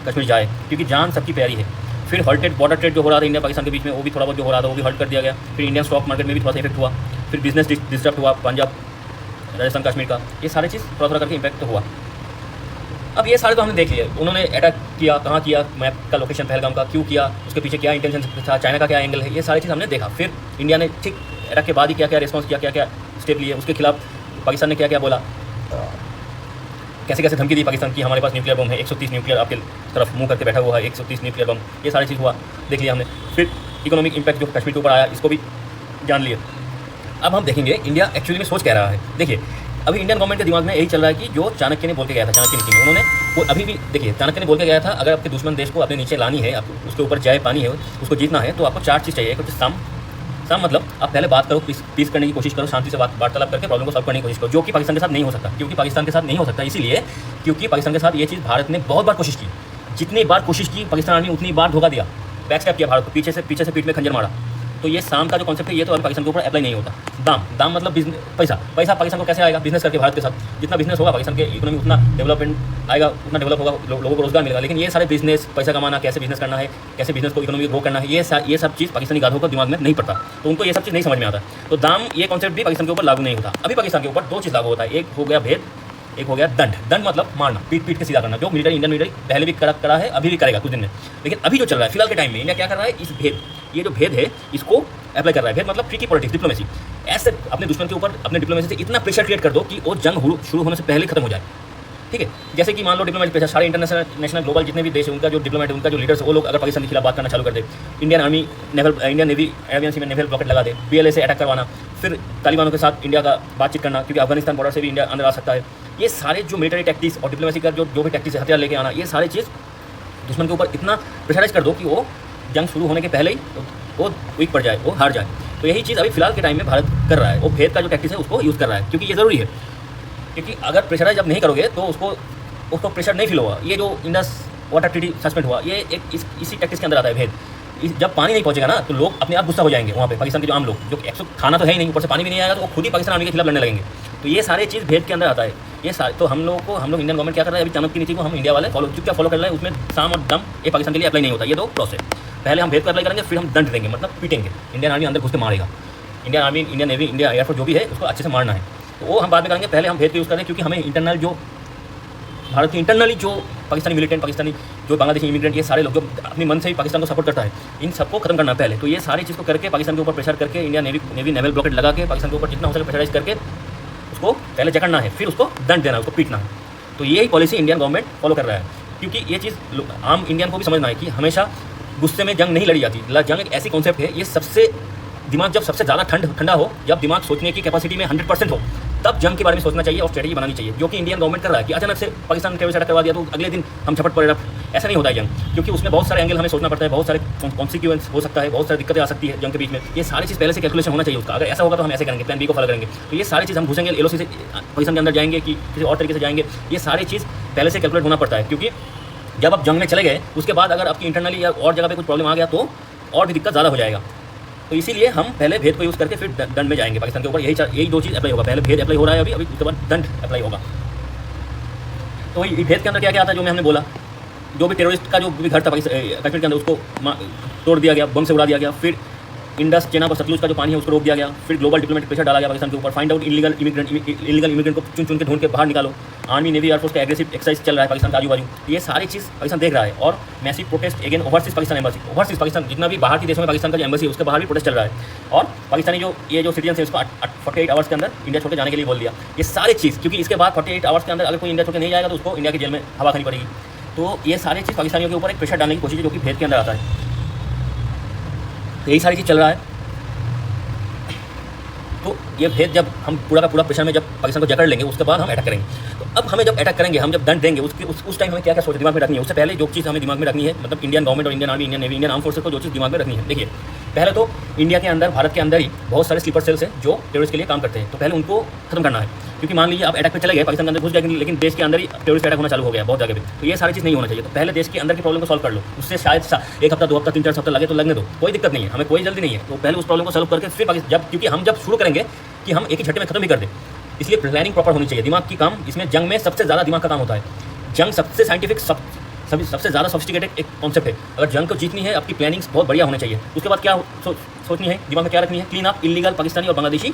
कश्मीर जाए, क्योंकि जान सबकी प्यारी है। फिर हॉल्टेड बॉर्डर ट्रेड जो हो रहा था इंडिया पाकिस्तान के बीच में, वो भी थोड़ा बहुत जो हो रहा था वो भी हॉल्ट कर दिया गया। फिर इंडियन स्टॉक मार्केट में भी थोड़ा सा इफेक्ट हुआ। फिर बिजनेस डिस्टर्ब हुआ पंजाब, राजस्थान, कश्मीर का। ये सारी चीज़ थोड़ा करके इम्पैक्ट तो हुआ। अब ये सारे तो हमने देख लिए, उन्होंने अटैक किया, कहाँ किया, मैप का लोकेशन पहलगाम का क्यों किया, उसके पीछे क्या इंटेंशन था, चाइना का क्या एंगल है, ये सारी चीज़ हमने देखा। फिर इंडिया ने ठीक अटैक के बाद ही क्या क्या रिस्पॉन्स किया, क्या क्या स्टेप लिए, उसके खिलाफ पाकिस्तान ने क्या क्या बोला, कैसे कैसे धमकी दी पाकिस्तान की, हमारे पास न्यूक्लियर बम है, 130 न्यूक्लियर आपके तरफ मुंह करके बैठा हुआ है, 130 न्यूक्लियर बम, ये सारी चीज़ हुआ, देख लिया हमने। फिर इकोनॉमिक इम्पैक्ट जो कश्मीर के ऊपर आया, इसको भी जान लिए। अब हम देखेंगे इंडिया एक्चुअली में सोच क्या रहा है। देखिए, अभी इंडियन गवर्नमेंट के दिमाग में यही चल रहा है कि जो चाणक्य ने बोल के गया था, चाणक्य नीति में उन्होंने वो अभी भी देखिए, चाणक्य ने बोल के गया था, अगर आपके दुश्मन देश को अपने नीचे लानी है, आपको उसके ऊपर जाए पानी है, उसको जीतना है, तो आपको 4 चीज़ चाहिए। कुछ साम मतलब आप पहले बात करो, पीस करने की कोशिश करो, शांति से वार्तालाप करके प्रॉब्लम को सॉल्व करने की कोशिश करो, जो कि पाकिस्तान के साथ नहीं हो सकता। क्योंकि पाकिस्तान के साथ नहीं हो सकता इसीलिए क्योंकि पाकिस्तान के साथ ये चीज़ भारत ने बहुत बार कोशिश की। जितनी बार कोशिश की पाकिस्तान आर्मी उतनी बार धोखा दिया, बैक स्टेप किया भारत को, पीछे से पीठ में खंजर मारा। तो ये साम का जो कॉन्सेप्ट है ये तो अभी पाकिस्तान के ऊपर अप्लाई नहीं होता। दाम मतलब पैसा पाकिस्तान को कैसे आएगा? बिजनेस करके भारत के साथ। जितना बिजनेस होगा पाकिस्तान के इकोनॉमी उतना डेवलपमेंट आएगा, उतना डेवलप होगा, लोगों को रोजगार मिलेगा। लेकिन ये सारे बिजनेस, पैसा कमाना, कैसे बिजनेस करना है, कैसे बिजनेस को इकोनॉमी ग्रो करना है, ये सब चीज़ पाकिस्तानी गाधों को दिमाग में नहीं पड़ता, तो उनको ये सब चीज़ नहीं समझ में आता। तो दाम ये कॉन्सेप्ट भी पाकिस्तान के ऊपर लागू नहीं होता। अभी पाकिस्तान के ऊपर 2 चीज़ लागू होता है, एक हो गया भेद, एक हो गया दंड मतलब मारना, पीट के सीधा करना, जो मिलिट्री इंडियन मिलिट्री पहले भी करा है, अभी भी करेगा कुछ दिन में। लेकिन अभी जो चल रहा है फिलहाल के टाइम में, इंडिया क्या कर रहा है, इस भेद, ये जो भेद है इसको अप्लाई कर रहा है। भेद मतलब ट्रिकी पॉलिटिक्स, डिप्लोमेसी। ऐसे अपने दुश्मन के ऊपर अपने डिप्लोमेसी से इतना प्रेशर क्रिएट कर दो कि वो जंग शुरू होने से पहले खत्म हो जाए। ठीक है, जैसे कि मान लो डिप्लोमेटिक प्रेशर, सारे इंटरनेशनल ग्लोबल जितने भी देश है उनका जो डिप्लोमेट, उनका जो लीडर्स, वो लोग अगर पाकिस्तान के खिलाफ बात करना चालू कर दे, इंडियन नेवी अरेबियन सी में नेवल ब्लॉकेट लगा दे, BLA से अटैक करवाना, फिर तालिबानों के साथ इंडिया का बातचीत करना, क्योंकि अफगानिस्तान बॉर्डर से भी इंडिया अंदर आ सकता है। ये सारे जो मिलिट्री टैक्टिक्स और डिप्लोमेसी का जो भी टैक्टिक्स है, हथियार लेके आना, ये सारी चीज़ दुश्मन के ऊपर इतना प्रेशराइज कर दो कि वो जंग शुरू होने के पहले ही वो वीक पड़ जाए, वो हार जाए। तो यही चीज़ अभी फिलहाल के टाइम में भारत कर रहा है। वो भेद का जो टैक्टिक्स है उसको यूज़ कर रहा है, क्योंकि ये ज़रूरी है। क्योंकि अगर प्रेशराइज जब नहीं करोगे तो उसको प्रेशर नहीं फील होगा। ये जो इंडस वाटर ट्रीटी सस्पेंड हुआ, ये एक इसी टैक्टिक्स के अंदर आता है भेद। जब पानी नहीं पहुंचेगा ना तो लोग अपने आप गुस्सा हो जाएंगे वहाँ पे, पाकिस्तान के जो आम लोग, जो खाना तो है ही नहीं, ऊपर से पानी भी नहीं आएगा, तो वो खुद ही पाकिस्तान आर्मी के खिलाफ लड़ने लगेंगे। तो ये सारे चीज़ भेद के अंदर आता है। ये सारे तो हम लोग इंडियन गवर्नमेंट क्या कर रहा है, अभी चाणक्य की नीति को हम इंडिया वाले फॉलो कर रहे हैं। उसमें साम और दम ये पाकिस्तान के लिए अप्लाई नहीं होता। ये 2 प्रोसेस, पहले हम भेद को अप्लाई करेंगे, फिर हम दंड देंगे, मतलब पीटेंगे। इंडियन आर्मी अंदर घुस के मारेगा, Indian army, Indian navy, India air force जो भी है उसको अच्छे से मारना है। तो वो हम बाद में करेंगे, पहले हम भेद को यूज़ करें, क्योंकि हमें इंटरनल जो भारत की इंटरनली जो पाकिस्तानी मिलिटेंट, पाकिस्तानी जो बांग्लादेशी इमिग्रेंट, ये सारे लोग जो अपने मन से ही पाकिस्तान को सपोर्ट करता है, इन सबको खत्म करना है पहले। तो ये सारी चीज़ को करके पाकिस्तान के ऊपर प्रेशर करके, इंडिया नेवी नेवल ब्लॉकेट लगा के पाकिस्तान के ऊपर जितना हो सके प्रेशराइज करके उसको पहले जकड़ना है, फिर उसको दंड देना है, उसको पीटना है। तो यही पॉलिसी इंडियन गवर्नमेंट फॉलो कर रहा है, क्योंकि ये चीज़ आम इंडियन को भी समझना है कि हमेशा गुस्से में जंग नहीं लड़ी जाती। जंग एक ऐसी कॉन्सेप्ट है, ये सबसे दिमाग जब सबसे ज़्यादा ठंडा हो, जब दिमाग सोचने की कैपेसिटी में 100% हो, तब जंग के बारे में सोचना चाहिए और स्ट्रेटजी बनानी चाहिए, जो कि इंडियन गवर्नमेंट कर रहा है कि अचानक से पाकिस्तान ने टेररिस्ट अटैक करवा दिया तो अगले दिन हम झपट पड़े। ऐसा नहीं होता है जंग, क्योंकि उसमें बहुत सारे एंगल हमें सोचना पड़ता है, बहुत सारे कॉन्सिक्वेंस हो सकता है, बहुत सारी दिक्कतें आ सकती है जंग के बीच में। ये सारी चीज़ पहले से कैलकुलेशन होना चाहिए उसका। अगर ऐसा होगा तो हम ऐसे करेंगे, प्लान बी को फॉलो करेंगे। तो ये सारी चीज़ हम घुसेंगे LOC से पाकिस्तान के अंदर जाएंगे कि किसी और तरीके से जाएंगे, ये सारी चीज़ पहले से कैलकुलेट होना पड़ता है। क्योंकि जब आप जंग में चले गए उसके बाद अगर आपकी इंटरनली या और जगह पे कुछ प्रॉब्लम आ गया तो और भी दिक्कत ज़्यादा हो जाएगा। तो इसीलिए हम पहले भेद को यूज़ करके फिर दंड में जाएंगे पाकिस्तान के ऊपर। यही दो चीज़ अप्लाई होगा। पहले भेद अप्लाई हो रहा है अभी उसके बाद दंड अप्लाई होगा। तो ये भेद के अंदर क्या क्या आता है, जो मैं हमने बोला, जो भी टेररिस्ट का जो भी घर था कश्मीर के अंदर उसको तोड़ दिया गया, बम से उड़ा दिया गया। फिर इंडस चेनाब और सतलुज का जो पानी है उसको रोक दिया गया। फिर ग्लोबल डिप्लोमेटिक प्रेशर डाला गया पाकिस्तान के ऊपर। फाइंड आउट इलीगल इमिग्रेंट को चुन के ढूंढ के बाहर निकालो। आर्मी नेवी एयरफोर्स का एग्रेसिव एक्सरसाइज चल रहा है पाकिस्तान का आजू बाजू। ये सारी चीज़ पाकिस्तान देख रहा है। और massive protest again overseas Pakistan embassy, overseas Pakistan जितना भी बाहर के देशों में पाकिस्तान का जो एम्बेसी है उसके बाहर भी प्रोटेस्ट चल रहा है। और पाकिस्तानी जो सिटीजन है उसको 48 आवर्स के अंदर इंडिया छोड़ के जाने के लिए बोल दिया। ये सारी चीज़, क्योंकि इसके बाद 48 आवर्स के अंदर अगर कोई इंडिया छोड़ के नहीं जाएगा तो उसको इंडिया की जेल में हवा खानी पड़ेगी। तो ये सारी चीज़ पाकिस्तानियों के ऊपर एक प्रेशर डालने की कोशिश है, जो कि भेद के अंदर आता है। तो यही सारी चीज़ चल रहा है। तो ये भेद जब हम पूरा का पूरा प्रेशर में जब पाकिस्तान को जकड़ लेंगे उसके बाद हम अटैक करेंगे। तो अब हमें जब अटैक करेंगे, हम जब दंड देंगे उस टाइम हमें क्या क्या सोच दिमाग में रखनी है। उससे पहले जो चीज़ हमें दिमाग में रखनी है, मतलब इंडियन गवर्नमेंट और Indian army, Indian navy, Indian arm forces को जो चीज़ दिमाग में रखनी है, देखिए पहले तो इंडिया के अंदर, भारत के अंदर ही बहुत सारे स्लीपर सेल्स हैं जो टेररिस्ट के लिए काम करते हैं। तो पहले उनको खत्म करना है। क्योंकि मान लीजिए आप अटैक पे चले गए, पाकिस्तान के अंदर घुस गए, लेकिन देश के अंदर ही टेररिस्ट अटैक होना चालू हो गया बहुत जगह पे। तो ये सारी चीज़ नहीं होना चाहिए। तो पहले देश के अंदर की प्रॉब्लम को सॉल्व कर लो। उससे शायद 1 हफ्ता 2 हफ्ता 3-4 हफ्ता लगे तो लगने दो, कोई दिक्कत नहीं है, हमें कोई जल्दी नहीं है। तो पहले उस प्रॉब्लम को सॉल्व करके फिर क्योंकि हम जब शुरू करेंगे कि हम एक ही झटके में खत्म भी कर दें, इसलिए प्लानिंग प्रॉपर होनी चाहिए। दिमाग की काम इसमें जंग में सबसे ज़्यादा दिमाग का काम होता है। जंग सबसे साइंटिफिक सबसे ज़्यादा सोफिस्टिकेटेड एक कॉन्सेप्ट है। अगर जंग को जीतनी है, आपकी प्लानिंग्स बहुत बढ़िया होनी चाहिए। उसके बाद क्या सोचनी है, दिमाग में क्या रखनी है, क्लीन अप इलीगल पाकिस्तानी और बांग्लादेशी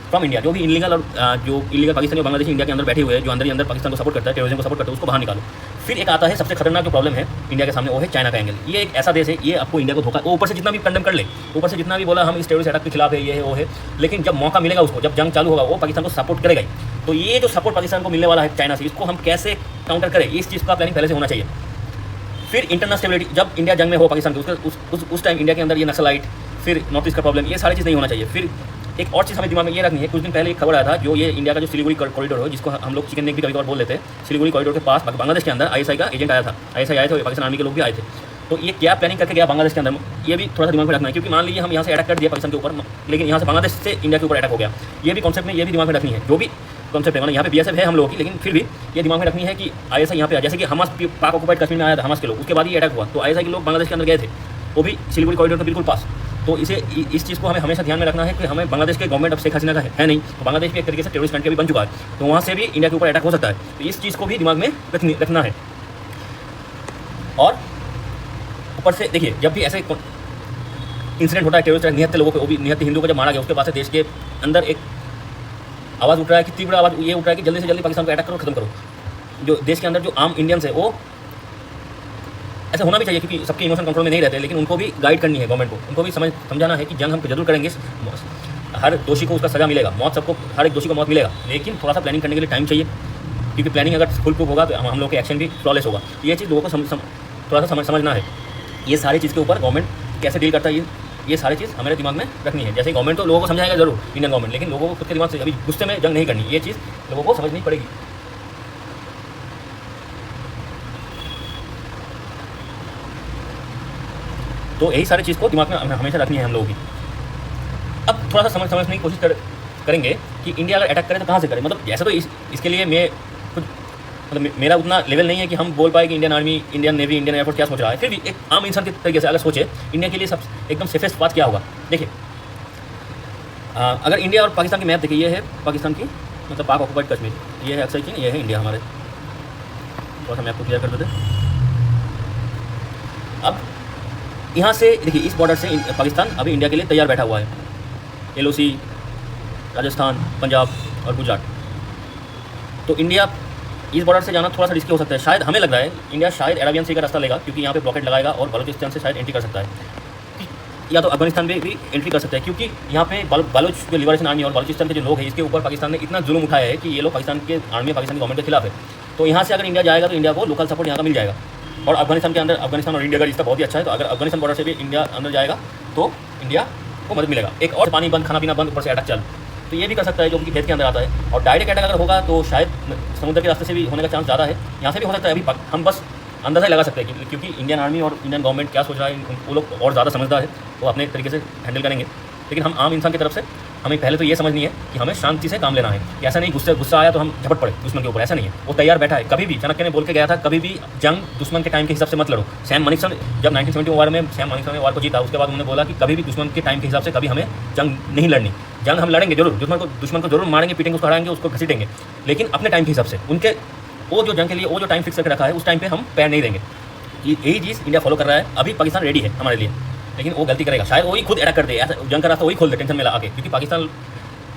फ्रॉम इंडिया। जो भी इलीगल और जो इलीगल पाकिस्तानी और बांग्लादेशी इंडिया के अंदर बैठे हुए हैं, जो अंदर ही अंदर पाकिस्तान को सपोर्ट करता है, टेररिज्म को सपोर्ट करता है, उसको बाहर निकालो। फिर एक आता है सबसे खतरनाक जो प्रॉब्लम है इंडिया के सामने, वो है चाइना का एंगल। ये एक ऐसा देश है, ये आपको इंडिया को धोखा, वो ऊपर से जितना भी कंडेम कर ले, ऊपर से जितना भी बोला हम इस टेररिस्ट अटैक के खिलाफ है, ये है वो है, लेकिन जब मौका मिलेगा उसको, जब जंग चालू होगा, वो पाकिस्तान को सपोर्ट करेगा ही। तो ये जो सपोर्ट पाकिस्तान को मिलने वाला है चाइना से, इसको हम कैसे काउंटर करें, इस चीज़ का प्लानिंग पहले से होना चाहिए। फिर इंटरनल स्टेबिलिटी, जब इंडिया जंग में हो पाकिस्तान के, उस टाइम इंडिया के अंदर ये नक्सलाइट, फिर नॉर्थ ईस्ट का प्रॉब्लम, ये सारी चीज़ नहीं होना चाहिए। फिर एक और चीज़ हमें दिमाग में ये रखनी है, कुछ दिन पहले एक खबर आया था, जो ये इंडिया का जो सिलीगुड़ी कॉरिडोर है, जिसको हम लोग चिकन नेक भी कभी कभार बोल लेते हैं, सिलीगुड़ी कॉरिडोर के पास बांग्लादेश के अंदर ISI का एजेंट आया था, ISI आए थे, पाकिस्तान आर्मी के लोग भी आए थे। तो ये क्या प्लानिंग करके गया बांग्लादेश के अंदर, ये भी थोड़ा सा दिमाग में रखना है। क्योंकि मान लीजिए हम यहाँ से अटैक कर दिया पाकिस्तान के ऊपर, लेकिन यहाँ से बांग्लादेश से इंडिया के ऊपर अटैक हो गया, ये भी कॉन्सेप्ट में ये भी दिमाग में रखनी है। जो भी कॉन्सेप्ट है, मतलब यहाँ पे BSF है हम लोगों की, लेकिन फिर भी ये दिमाग में रखनी है कि ISI यहाँ पे आया। जैसे कि हमास पाक ऑक्युपाइड कश्मीर में आया था हमास के लोग, उसके बाद ये अटैक हुआ, तो ISI के लोग बांग्लादेश के अंदर गए थे, वो भी सिलीगुड़ी कॉरिडोर के बिल्कुल पास। तो इस चीज़ को हमें हमेशा ध्यान में रखना है कि हमें बांग्लादेश के गवर्नमेंट अब शेख हसीना का है नहीं, तो बांग्लादेश भी एक तरीके से टेररिस्ट कंट्री भी बन चुका है, तो वहाँ से भी इंडिया के ऊपर अटैक हो सकता है। तो इस चीज़ को भी दिमाग में रखना है। और ऊपर से देखिए, जब भी ऐसे इंसिडेंट होता है टेररिस्ट अटैक, निहत्थे लोगों को, वो भी निहत्थे हिंदुओं को जब मारा गया, उसके बाद से देश के अंदर एक आवाज़ उठ रहा है कि तीव्र आवाज़ ये उठ रहा है कि जल्दी से जल्दी पाकिस्तान को अटैक करो, खत्म करो। जो देश के अंदर जो आम इंडियंस है, वो ऐसा होना भी चाहिए, क्योंकि सबके इमोशन कंट्रोल में नहीं रहते, लेकिन उनको भी गाइड करनी है गवर्नमेंट को, उनको भी समझाना है कि जंग हम जरूर करेंगे, हर दोषी को उसका सजा मिलेगा, मौत सबको, हर एक दोषी को मौत मिलेगा, लेकिन थोड़ा सा प्लानिंग करने के लिए टाइम चाहिए। क्योंकि प्लानिंग अगर फुल प्रूफ होगा तो हम लोग के एक्शन भी फ्लॉलेस होगा। ये चीज़ लोगों को थोड़ा सा समझना है। ये सारी चीज़ के ऊपर गवर्नमेंट कैसे डील करता है, ये सारी चीज़ हमारे दिमाग में रखनी है। जैसे गवर्नमेंट तो लोगों को समझाएगा जरूर, इंडियन गवर्नमेंट, लेकिन लोगों को खुद के दिमाग से अभी गुस्से में जंग नहीं करनी, ये चीज़ लोगों को समझनी पड़ेगी। तो यही सारी चीज़ को दिमाग में हमेशा रखनी है हम लोगों की। अब थोड़ा सा समझने की कोशिश करेंगे कि इंडिया अगर अटैक करे तो कहाँ से करे। मतलब जैसे तो इसके लिए मैं खुद, मतलब मेरा उतना लेवल नहीं है कि हम बोल पाए कि Indian army, Indian navy, Indian air force क्या सोच रहा है। फिर भी एक आम इंसान के तरीके से अगर सोचे, इंडिया के लिए सब एकदम सेफेस्ट बात क्या होगा। देखिए, अगर इंडिया और पाकिस्तान की मैप देखिए, ये है पाकिस्तान की, मतलब पाक ऑक्युपाइड कश्मीर, ये है अक्सर चीन, ये है इंडिया हमारे। थोड़ा सा मैप को क्लियर कर देते। अब यहाँ से देखिए, इस बॉर्डर से पाकिस्तान अभी इंडिया के लिए तैयार बैठा हुआ है। LOC, राजस्थान, पंजाब और गुजरात। तो इंडिया इस बॉर्डर से जाना थोड़ा सा रिस्की हो सकता है। शायद हमें लग रहा है इंडिया शायद अरेबियन सी का रास्ता लेगा, क्योंकि यहाँ पे ब्लॉकेट लगाएगा और बलूचिस्तान से शायद एंट्री कर सकता है, या तो अफगानिस्तान में भी एंट्री कर सकता है। क्योंकि यहाँ पे बलूच जो लिबरेशन आर्मी और बलूचिस्तान के जो लोग हैं, इसके ऊपर पाकिस्तान ने इतना जुल्म उठाया है कि ये लोग पाकिस्तान के आर्मी, पाकिस्तान की गवर्नमेंट के खिलाफ है। तो यहाँ से अगर इंडिया जाएगा तो इंडिया को लोकल सपोर्ट यहाँ का मिल जाएगा। और अफगानिस्तान के अंदर, अफगानिस्तान और इंडिया का रिश्ता बहुत ही अच्छा है, तो अगर अफगानिस्तान बॉर्डर से भी इंडिया अंदर जाएगा तो इंडिया को मदद मिलेगा। एक और पानी बंद, खाना पीना बंद, ऊपर से अटैक चालू, तो ये भी कर सकता है जो उनकी खेत के अंदर आता है। और डायरेक्ट अटैक अगर होगा तो शायद समुद्र के रास्ते से भी होने का चांस ज़्यादा है, यहाँ से भी हो सकता है। अभी हम बस अंदाज़ा ही लगा सकते हैं क्योंकि इंडियन आर्मी और इंडियन गवर्नमेंट क्या सोच रहा है, वो लोग और ज़्यादा समझदार है, वो अपने तरीके से हैंडल करेंगे। लेकिन हम आम इंसान की तरफ से हमें पहले तो ये समझनी है कि हमें शांति से काम लेना है। ऐसा नहीं गुस्सा आया तो हम झपट पड़े दुश्मन के ऊपर, ऐसा नहीं है। वो तैयार बैठा है। कभी भी चाणक्य ने बोल के गया था, कभी भी जंग दुश्मन के टाइम के हिसाब से मत लड़ो। सैम मानेकशॉ जब 1971 वार में सैम मानेकशॉ ने वार को जीता, उसके बाद उन्होंने बोला कि कभी भी दुश्मन के टाइम के हिसाब से कभी हमें जंग नहीं लड़नी। जंग हम लड़ेंगे जरूर, दुश्मन को जरूर मारेंगे, पीटेंगे, उसको हराएंगे, उसको घसीटेंगे, लेकिन अपने टाइम के हिसाब से। उनके वो जो जंग के लिए वो जो टाइम फिक्स करके रखा है, उस टाइम पे हम पैर नहीं देंगे। यही चीज़ इंडिया फॉलो कर रहा है। अभी पाकिस्तान रेडी है हमारे लिए, लेकिन वो गलती करेगा, शायद वही खुद अटैक कर दे, ऐसा जंग का रास्ता वही खोल दे टेंशन में आके, क्योंकि पाकिस्तान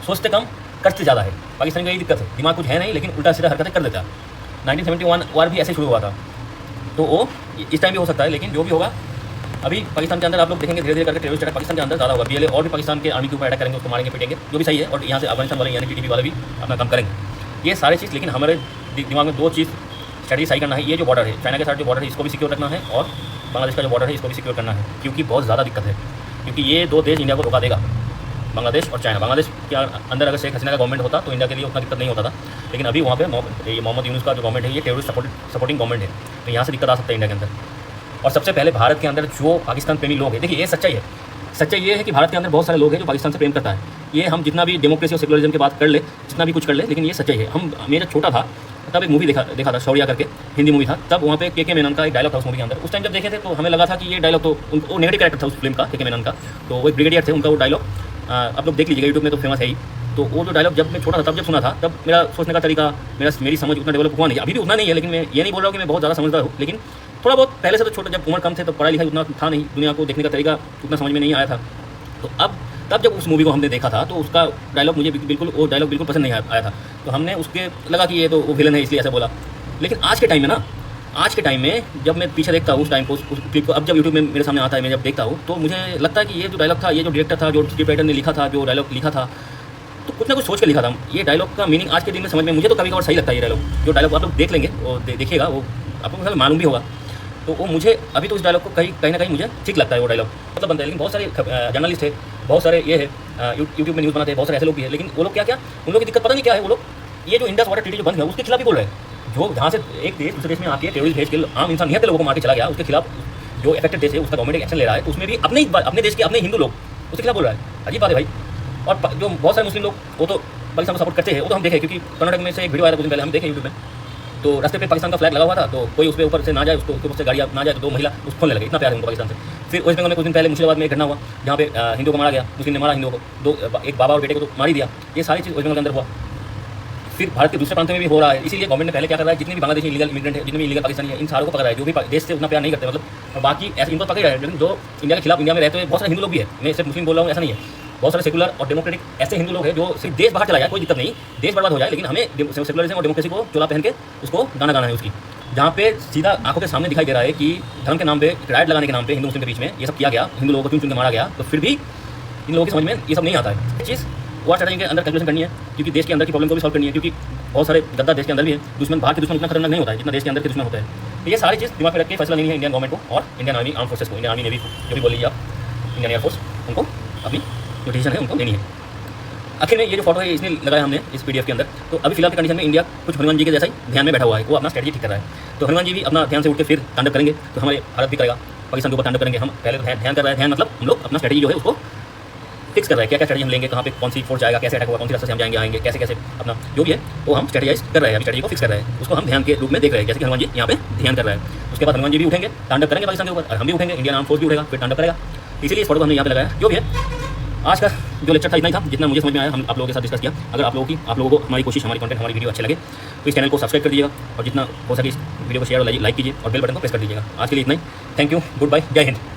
सोचते कम करते ज़्यादा है। पाकिस्तान की यही दिक्कत है, दिमाग कुछ है नहीं, लेकिन उल्टा सीधा हरकतें कर देता है। 1971 वार भी ऐसे शुरू हुआ था, तो वो इस टाइम भी हो सकता है। लेकिन जो भी होगा, अभी पाकिस्तान के अंदर आप लोग देखेंगे धीरे धीरे करके टेररिस्ट अटैक पाकिस्तान के अंदर ज़्यादा होगा। BLA और भी पाकिस्तान के आर्मी के ऊपर अटैक करेंगे, उसको मारेंगे, पीटेंगे, जो भी सही है। और यहाँ से अफगानिस्तान वाले यानी TTP वाले भी अपना काम करेंगे। ये सारी चीज़, लेकिन हमारे दिमाग में दो चीज़ स्ट्रेटजी सही करना है। ये जो बॉर्डर है, चाइना के साथ जो बॉर्डर है, इसको भी सिक्योर रखना है, और बांग्लादेश का जो बॉर्डर है, इसको भी सिक्योर करना है, क्योंकि बहुत ज़्यादा दिक्कत है। क्योंकि ये दो देश इंडिया को रोका देगा, बांग्लादेश और चाइना। बांग्लादेश के अंदर अगर शेख हसीना का गवर्नमेंट होता तो इंडिया के लिए उतना दिक्कत नहीं होता था, लेकिन अभी वहाँ पे ये मोहम्मद यूनुस का जो गवर्नमेंट है, ये टेररिस्ट सपोर्टिंग गवर्नमेंट है, तो यहाँ से दिक्कत आ सकता है इंडिया के अंदर। और सबसे पहले भारत के अंदर जो पाकिस्तान प्रेमी लोग हैं, देखिए ये सच्चाई है। सच्चाई ये है कि भारत के अंदर बहुत सारे लोग हैं जो पाकिस्तान से प्रेम करता है। ये हम जितना भी डेमोक्रेसी और सेकुलरिज्म की बात कर ले, जितना भी कुछ कर ले, लेकिन ये सच्चाई है। मैं जब छोटा था तब एक मूवी देखा था, शौर्या करके हिंदी मूवी था। तब वहाँ पे के मेनन का एक डायलॉग था उस मूवी के अंदर। उस टाइम जब देखे थे तो हमें लगा था कि ये डायलॉग तो वो नेगेटिव कैरेक्टर था उस फिल्म का, के मेनन का। तो वो एक ब्रिगेडियर थे, उनका वो डायलॉग आप लोग देख लीजिएगा, यूट्यूब में तो फेमस है ही। तो वो जो डायलॉग जब मैं छोटा था तब जब सुना था, तब मेरा सोचने का तरीका, मेरी समझ उतना डेवलप हुआ नहीं। अभी भी उतना नहीं है, लेकिन मैं ये नहीं बोल रहा हूँ कि मैं बहुत ज़्यादा समझदार हूँ, लेकिन थोड़ा बहुत पहले से तो छोटा, जब उम्र कम थे तो पढ़ाई लिखाई उतना था नहीं, दुनिया को देखने का तरीका उतना समझ में नहीं आया था। तो तब जब उस मूवी को हमने देखा था तो उसका डायलॉग मुझे बिल्कुल पसंद नहीं आया था। तो हमने उसके लगा कि ये तो वो विलन है इसलिए ऐसा बोला। लेकिन आज के टाइम में जब मैं पीछे देखता हूँ उस टाइम को, उस क्लिप को, अब जब यूट्यूब में मेरे सामने आता है, मैं जब देखता हूँ तो मुझे लगता है कि ये जो डायलॉग था, ये जो डायरेक्टर था, जो स्क्रिप्ट राइटर ने लिखा था, जो डायलॉग लिखा था, तो कुछ ना कुछ सोच के लिखा था। ये डायलॉग का मीनिंग आज के दिन में समझ में मुझे तो कभी कभार सही लगता है। ये डायलॉग आप लोग देख लेंगे, वो देखिएगा, वो आपको मालूम भी होगा। तो वो मुझे अभी तो उस डायलॉग को कहीं ना कहीं मुझे ठीक लगता है वो डायलॉग, मतलब बनता है। लेकिन बहुत सारे जर्नलिस्ट है, बहुत सारे ये है यूट्यूब में न्यूज़ बनाते हैं, बहुत सारे ऐसे लोग भी हैं, लेकिन वो लोग क्या उन लोगों की दिक्कत पता नहीं क्या है। वो लोग ये जो इंडस वाटर ट्रीटी जो बंद है उसके खिलाफ ही बोल रहे हैं। जो जहाँ से एक देश दूसरे देश में आके टेररिस्ट भेज के आम इंसान निहत्थे लोगों को मार के चला गया, उसके खिलाफ जो अफेक्टेड देश है उसका गवर्नमेंट एक्शन ले रहा है, तो उसमें भी अपने देश के अपने हिंदू लोग उसके खिलाफ बोल रहा है। अजीब बात है भाई। और जो बहुत सारे मुस्लिम लोग वो तो पाकिस्तान को सपोर्ट करते हैं, वो तो हम देखें, क्योंकि कर्नाटक में से एक वीडियो आया था कुछ दिन पहले, हम देखें यूट्यूब में। तो रास्ते पे पाकिस्तान का फ्लैग लगा हुआ था, तो कोई उस पर ऊपर से ना जाए, उसके ऊपर से गाड़ियाँ ना जाए, तो दो महिला उसको खोलने लगे, इतना प्यार है उनको पाकिस्तान से। फिर वेस्ट बंगाल में कुछ दिन पहले मुर्शिदाबाद में एक घटना हुआ जहाँ पे हिंदू को मारा गया, मुस्लिम ने मारा हिंदुओं को, एक बाबा और बेटे को तो मार ही दिया। ये सारी चीज़ वेस्ट बंगाल के अंदर हुआ। फिर भारत के दूसरे प्रांतों में भी हो रहा है। इसीलिए गवर्नमेंट ने पहले क्या कर रहा है, जितने भी बांग्लादेशी इलीगल इमिग्रेंट है, जितने भी इलीगल पाकिस्तानी है, इन सारों को पकड़ रहा है, जो भी देश से उतना प्यार नहीं करते, मतलब, और बाकी ऐसे इनको पकड़ रहा है। लेकिन जो इंडिया के खिलाफ इंडिया में रहते हुए बहुत सारे हिंदू लोग भी है, मैं सिर्फ मुस्लिम बोल रहा हूँ, ऐसा नहीं है। बहुत सारे सेकुलर और डेमोक्रेटिक ऐसे हिंदू लोग हैं जो सिर्फ देश बाहर चला जाए कोई दिक्कत नहीं, देश बर्बाद हो जाए, लेकिन हमें सेकुलरिज्म और डेमोक्रेसी को चोला पहन के उसको गाना है उसकी, जहाँ पे सीधा आंखों के सामने दिखाई दे रहा है कि धर्म के नाम पे, राइट लगाने के नाम पे हिंदू मुस्लिम के बीच में ये सब किया गया, हिंदू लोगों को चुन के मारा गया। तो फिर भी इन लोगों की समझ में ये सब नहीं आता है। ये चीज़ वॉर स्ट्रैटेजी के अंदर कैलकुलेशन करनी है, क्योंकि देश के अंदर की प्रॉब्लम को भी सॉल्व करनी है, क्योंकि बहुत सारे गद्दार देश के अंदर भी है। दुश्मन बाहर के दुश्मन उतना खतरनाक नहीं होता है जितना देश के अंदर के दुश्मन होता है। तो ये सारी चीज़ दिमाग में रख के फैसला लेनी है इंडियन गवर्नमेंट को और इंडियन आर्मी आर्म फोर्सेस को, इंडियन आर्मी नेवी को, जो भी बोल लीजिए आप, इंडियन एयरफोर्स, उनको अपनी जो डिसीजन है उनको लेनी है। आखिर में ये जो फोटो है इसने लगाया हमने इस PDF के अंदर। तो अभी फिलहाल की कंडीशन में इंडिया कुछ हनुमान जी के जैसा ही ध्यान में बैठा हुआ है, वो अपना स्ट्रेटजी ठीक कर रहा है। तो हनुमान जी भी अपना ध्यान से उठ के फिर तांडव करेंगे, तो हमारे भारत भी करेगा, पाकिस्तान के ऊपर तांडव करेंगे। हम पहले तो ध्यान कर रहे हैं, ध्यान मतलब हम लोग अपना स्ट्रेटजी जो है उसको फिक्स कर रहे हैं, क्या क्या स्ट्रेटजी हम लेंगे, कहाँ पे कौन सी फोर्स जाएगा, कैसे अटैक होगा, कौन सी रास्ते से हम जाएंगे आएंगे, कैसे कैसे अपना जो भी है वो हम स्ट्रेटजाइज कर रहे हैं, अभी स्ट्रेटजी को फिक्स कर रहे हैं, उसको हम ध्यान के रूप में देख रहे हैं, जैसे कि हनुमान जी यहाँ पे ध्यान कर रहे हैं। उसके बाद हनुमान जी भी उठेंगे, तांडव करेंगे पाकिस्तान के ऊपर, और हम भी उठेंगे, इंडियन आर्म फोर्स भी उठेगा, फिर तांडव करेगा। इसीलिए इस फोटो को हमने यहाँ पे लगाया। जो भी है आज का जो लेक्चर था इतना ही था, जितना मुझे समझ में आया हम आप लोगों के साथ डिस्कस किया। अगर आप लोगों को हमारी कोशिश, हमारी कंटेंट, हमारी वीडियो अच्छे लगे तो इस चैनल को सब्सक्राइब कर दीजिएगा, और जितना हो सके इस वीडियो को शेयर और लाइक कीजिए, और बेल बटन को प्रेस कर दीजिएगा। आज के लिए इतना ही। थैंक यू, गुड बाय, जय हिंद।